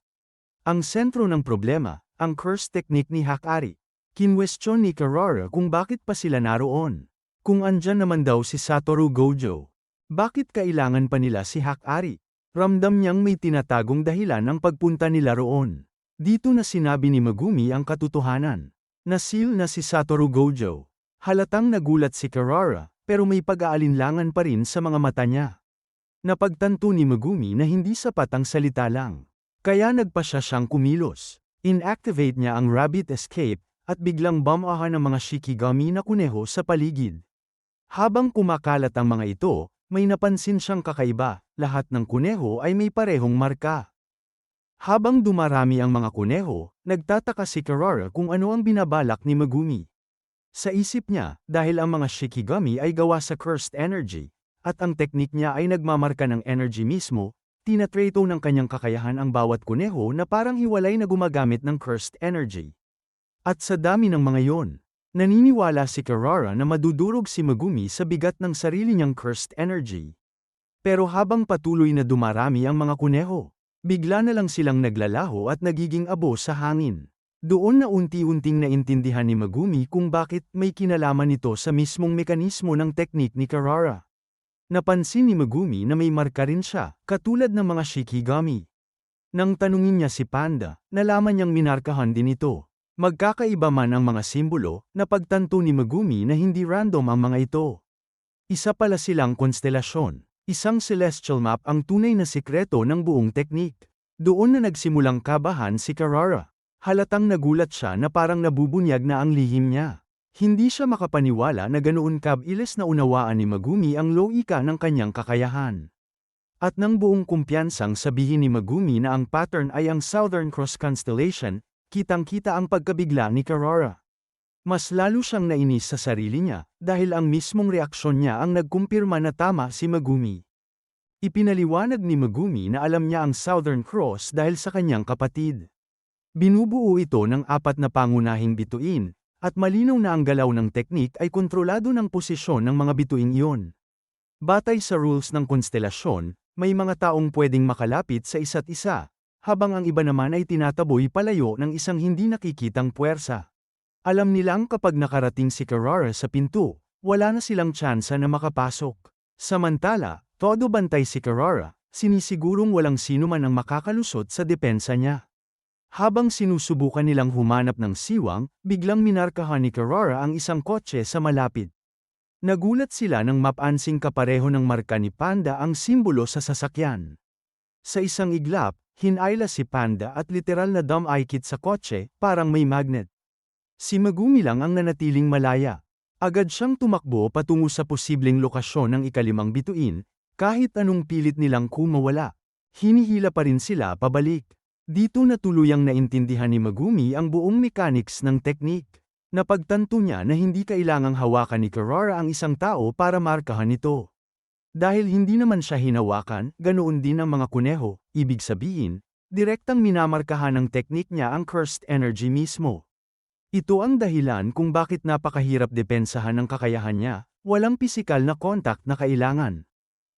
Ang sentro ng problema, ang curse technique ni Hakari. Kinwestiyon ni Karara kung bakit pa sila naroon. Kung andyan naman daw si Satoru Gojo. Bakit kailangan pa nila si Hakari? Ramdam niyang may tinatagong dahilan ang pagpunta nila roon. Dito na sinabi ni Megumi ang katotohanan. Nasil na si Satoru Gojo. Halatang nagulat si Karara, pero may pag-aalinlangan pa rin sa mga mata niya. Napagtanto ni Megumi na hindi sapat ang salita lang. Kaya nagpa siyang kumilos. Inactivate niya ang Rabbit Escape, at biglang bamahan ng mga Shikigami na kuneho sa paligid. Habang kumakalat ang mga ito, may napansin siyang kakaiba, lahat ng kuneho ay may parehong marka. Habang dumarami ang mga kuneho, nagtataka si Karara kung ano ang binabalak ni Megumi. Sa isip niya, dahil ang mga Shikigami ay gawa sa cursed energy, at ang teknik niya ay nagmamarka ng energy mismo, tinatreto ng kanyang kakayahan ang bawat kuneho na parang hiwalay na gumagamit ng cursed energy. At sa dami ng mga yon, naniniwala si Karara na madudurog si Megumi sa bigat ng sarili niyang cursed energy. Pero habang patuloy na dumarami ang mga kuneho, bigla na lang silang naglalaho at nagiging abo sa hangin. Doon na unti-unting naintindihan ni Megumi kung bakit may kinalaman ito sa mismong mekanismo ng teknik ni Karara. Napansin ni Megumi na may marka rin siya, katulad ng mga Shikigami. Nang tanungin niya si Panda, nalaman niyang minarkahan din ito. Magkakaiba man ang mga simbolo, napagtanto ni Megumi na hindi random ang mga ito. Isa pala silang konstelasyon. Isang celestial map ang tunay na sikreto ng buong teknik. Doon na nagsimulang kabahan si Karara. Halatang nagulat siya na parang nabubunyag na ang lihim niya. Hindi siya makapaniwala na ganoon kabilis na unawaan ni Megumi ang logika ng kanyang kakayahan. At nang buong kumpiyansang sabihin ni Megumi na ang pattern ay ang Southern Cross Constellation, kitang-kita ang pagkabigla ni Karara. Mas lalo siyang nainis sa sarili niya, dahil ang mismong reaksyon niya ang nagkumpirma na tama si Megumi. Ipinaliwanag ni Megumi na alam niya ang Southern Cross dahil sa kanyang kapatid. Binubuo ito ng 4 na pangunahing bituin, at malinaw na ang galaw ng teknik ay kontrolado ng posisyon ng mga bituing iyon. Batay sa rules ng konstelasyon, may mga taong pwedeng makalapit sa isa't isa, habang ang iba naman ay tinataboy palayo ng isang hindi nakikitang puwersa. Alam nilang kapag nakarating si Karara sa pinto, wala na silang tsansa na makapasok. Samantala, todo bantay si Karara, sinisigurong walang sino man ang makakalusot sa depensa niya. Habang sinusubukan nilang humanap ng siwang, biglang minarkahan ni Karara ang isang kotse sa malapit. Nagulat sila nang mapansing kapareho ng marka ni Panda ang simbolo sa sasakyan. Sa isang iglap, hinayla si Panda at literal na dumikit sa kotse, parang may magnet. Si Megumi lang ang nanatiling malaya. Agad siyang tumakbo patungo sa posibleng lokasyon ng ikalimang bituin, kahit anong pilit nilang kumawala. Hinihila pa rin sila pabalik. Dito na tuluyang naintindihan ni Megumi ang buong mechanics ng teknik. Napagtanto niya na hindi kailangang hawakan ni Kirara ang isang tao para markahan ito. Dahil hindi naman siya hinawakan, ganoon din ang mga kuneho, ibig sabihin, direktang minamarkahan ng teknik niya ang cursed energy mismo. Ito ang dahilan kung bakit napakahirap depensahan ng kakayahan niya, walang pisikal na contact na kailangan.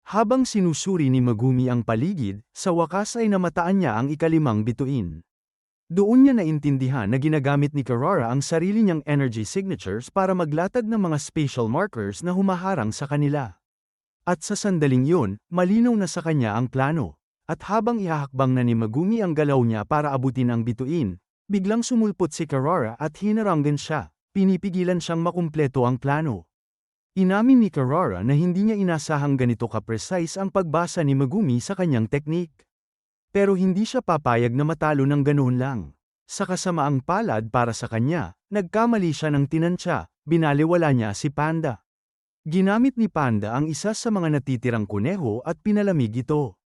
Habang sinusuri ni Megumi ang paligid, sa wakas ay namataan niya ang ikalimang bituin. Doon niya naintindihan na ginagamit ni Kirara ang sarili niyang energy signatures para maglatag ng mga spatial markers na humaharang sa kanila. At sa sandaling yun, malinaw na sa kanya ang plano. At habang ihahakbang na ni Megumi ang galaw niya para abutin ang bituin, biglang sumulpot si Kirara at hinaranggan siya, pinipigilan siyang makumpleto ang plano. Inamin ni Kirara na hindi niya inasahang ganito ka-precise ang pagbasa ni Megumi sa kanyang teknik. Pero hindi siya papayag na matalo ng ganoon lang. Sa kasamaang palad para sa kanya, nagkamali siya ng tinansya, binaliwala niya si Panda. Ginamit ni Panda ang isa sa mga natitirang kuneho at pinalamig ito.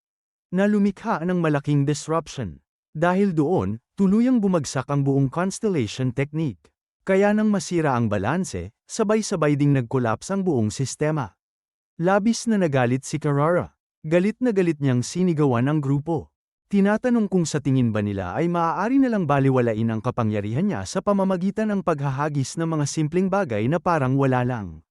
Na lumikha ng malaking disruption. Dahil doon, tuluyang bumagsak ang buong constellation technique. Kaya nang masira ang balanse, sabay-sabay ding nag-collapse ang buong sistema. Labis na nagalit si Kirara. Galit na galit niyang sinigawan ang grupo. Tinatanong kung sa tingin ba nila ay maaari na lang baliwalain ang kapangyarihan niya sa pamamagitan ng paghahagis ng mga simpleng bagay na parang wala lang.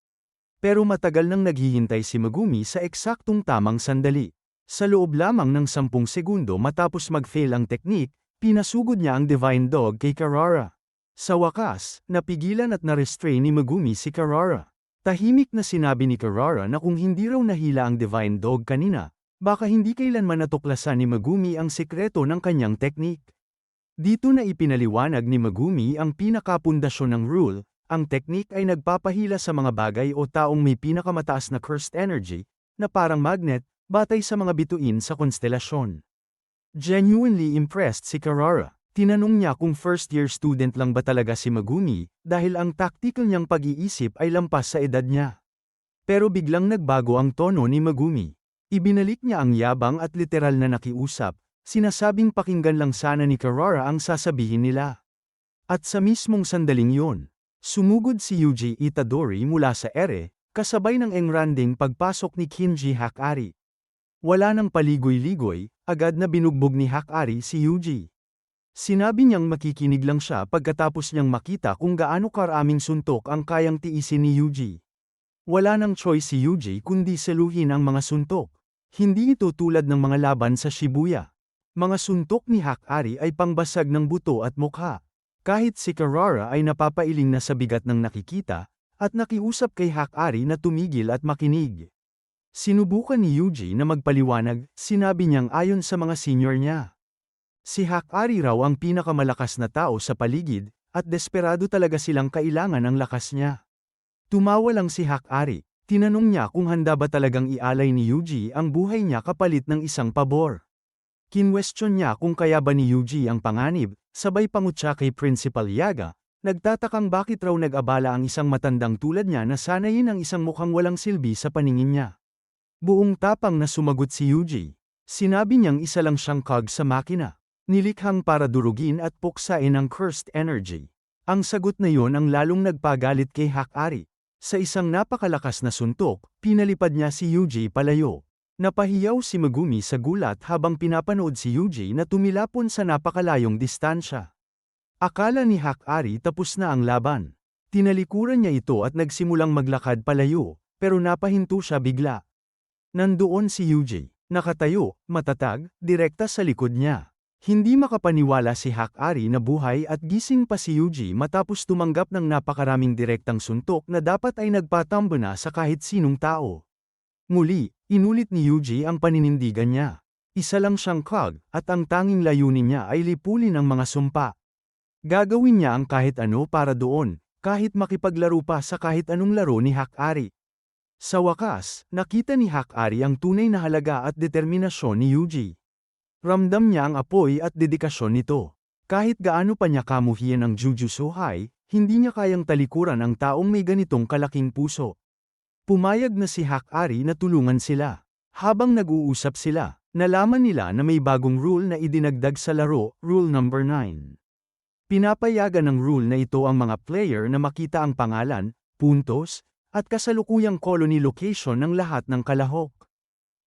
Pero matagal nang naghihintay si Megumi sa eksaktong tamang sandali. Sa loob lamang ng 10 segundo matapos mag-fail ang teknik, pinasugod niya ang Divine Dog kay Kirara. Sa wakas, napigilan at na-restrain ni Megumi si Kirara. Tahimik na sinabi ni Kirara na kung hindi raw nahila ang Divine Dog kanina, baka hindi kailanman natuklasan ni Megumi ang sekreto ng kanyang teknik. Dito na ipinaliwanag ni Megumi ang pinakapundasyon ng rule, ang teknik ay nagpapahila sa mga bagay o taong may pinakamataas na cursed energy, na parang magnet, batay sa mga bituin sa konstelasyon. Genuinely impressed si Kirara. Tinanong niya kung first-year student lang ba talaga si Megumi, dahil ang tactical niyang pag-iisip ay lampas sa edad niya. Pero biglang nagbago ang tono ni Megumi. Ibinalik niya ang yabang at literal na nakiusap, sinasabing pakinggan lang sana ni Kirara ang sasabihin nila. At sa mismong sandaling yon, sumugod si Yuji Itadori mula sa ere, kasabay ng engranding pagpasok ni Kinji Hakari. Wala nang paligoy-ligoy, agad na binugbog ni Hakari si Yuji. Sinabi niyang makikinig lang siya pagkatapos niyang makita kung gaano karaming suntok ang kayang tiisin ni Yuji. Wala nang choice si Yuji kundi saluhin ang mga suntok. Hindi ito tulad ng mga laban sa Shibuya. Mga suntok ni Hakari ay pangbasag ng buto at mukha. Kahit si Kirara ay napapailing na sa bigat ng nakikita, at nakiusap kay Hakari na tumigil at makinig. Sinubukan ni Yuji na magpaliwanag, sinabi niyang ayon sa mga senior niya. Si Hakari raw ang pinakamalakas na tao sa paligid, at desperado talaga silang kailangan ng lakas niya. Tumawa lang si Hakari, tinanong niya kung handa ba talagang ialay ni Yuji ang buhay niya kapalit ng isang pabor. Kinwestiyon niya kung kaya ba ni Yuji ang panganib, sabay pangutya kay Principal Yaga, nagtatakang bakit raw nag-abala ang isang matandang tulad niya na sanayin ang isang mukhang walang silbi sa paningin niya. Buong tapang na sumagot si Yuji. Sinabi niyang isa lang siyang cog sa makina. Nilikhang para durugin at puksain ang cursed energy. Ang sagot na yon ang lalong nagpagalit kay Hakari. Sa isang napakalakas na suntok, pinalipad niya si Yuji palayo. Napahiyaw si Megumi sa gulat habang pinapanood si Yuji na tumilapon sa napakalayong distansya. Akala ni Hakari tapos na ang laban. Tinalikuran niya ito at nagsimulang maglakad palayo, pero napahinto siya bigla. Nandoon si Yuji, nakatayo, matatag, direkta sa likod niya. Hindi makapaniwala si Hakari na buhay at gising pa si Yuji matapos tumanggap ng napakaraming direktang suntok na dapat ay nagpatambo na sa kahit sinong tao. Muli, inulit ni Yuji ang paninindigan niya. Isa lang siyang cog, at ang tanging layunin niya ay lipulin ang mga sumpa. Gagawin niya ang kahit ano para doon, kahit makipaglaro pa sa kahit anong laro ni Hakari. Sa wakas, nakita ni Hakari ang tunay na halaga at determinasyon ni Yuji. Ramdam niya ang apoy at dedikasyon nito. Kahit gaano pa niya kamuhian ang Jujutsu High, Hindi niya kayang talikuran ang taong may ganitong kalaking puso. Pumayag na si Hakari na tulungan sila. Habang nag-uusap sila, nalaman nila na may bagong rule na idinagdag sa laro, Rule number 9. Pinapayagan ng rule na ito ang mga player na makita ang pangalan, puntos, at kasalukuyang colony location ng lahat ng kalahok.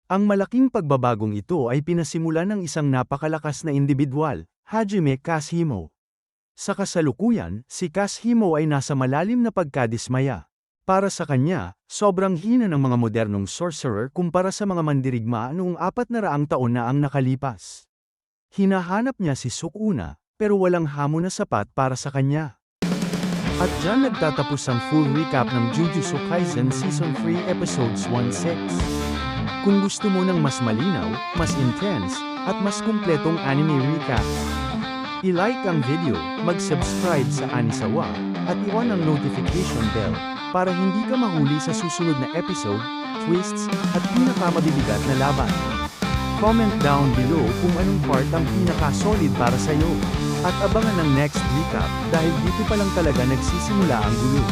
Ang malaking pagbabagong ito ay pinasimulan ng isang napakalakas na indibidwal, Hajime Kashimo. Sa kasalukuyan, si Kashimo ay nasa malalim na pagkadismaya. Para sa kanya, sobrang hina ng mga modernong sorcerer kumpara sa mga mandirigma noong 400 taon na ang nakalipas. Hinahanap niya si Sukuna, pero walang hamon na sapat para sa kanya. At dyan nagtatapos ang full recap ng Jujutsu Kaisen Season 3 Episodes 1-6. Kung gusto mo ng mas malinaw, mas intense, at mas kumpletong anime recap, i-like ang video, mag-subscribe sa Anisawa, at i-on ang notification bell, para hindi ka mahuli sa susunod na episode, twists, at pinakamabibigat na laban. Comment down below kung anong part ang pinaka-solid para sa'yo. At abangan ang next recap dahil dito pa lang talaga nagsisimula ang gulo.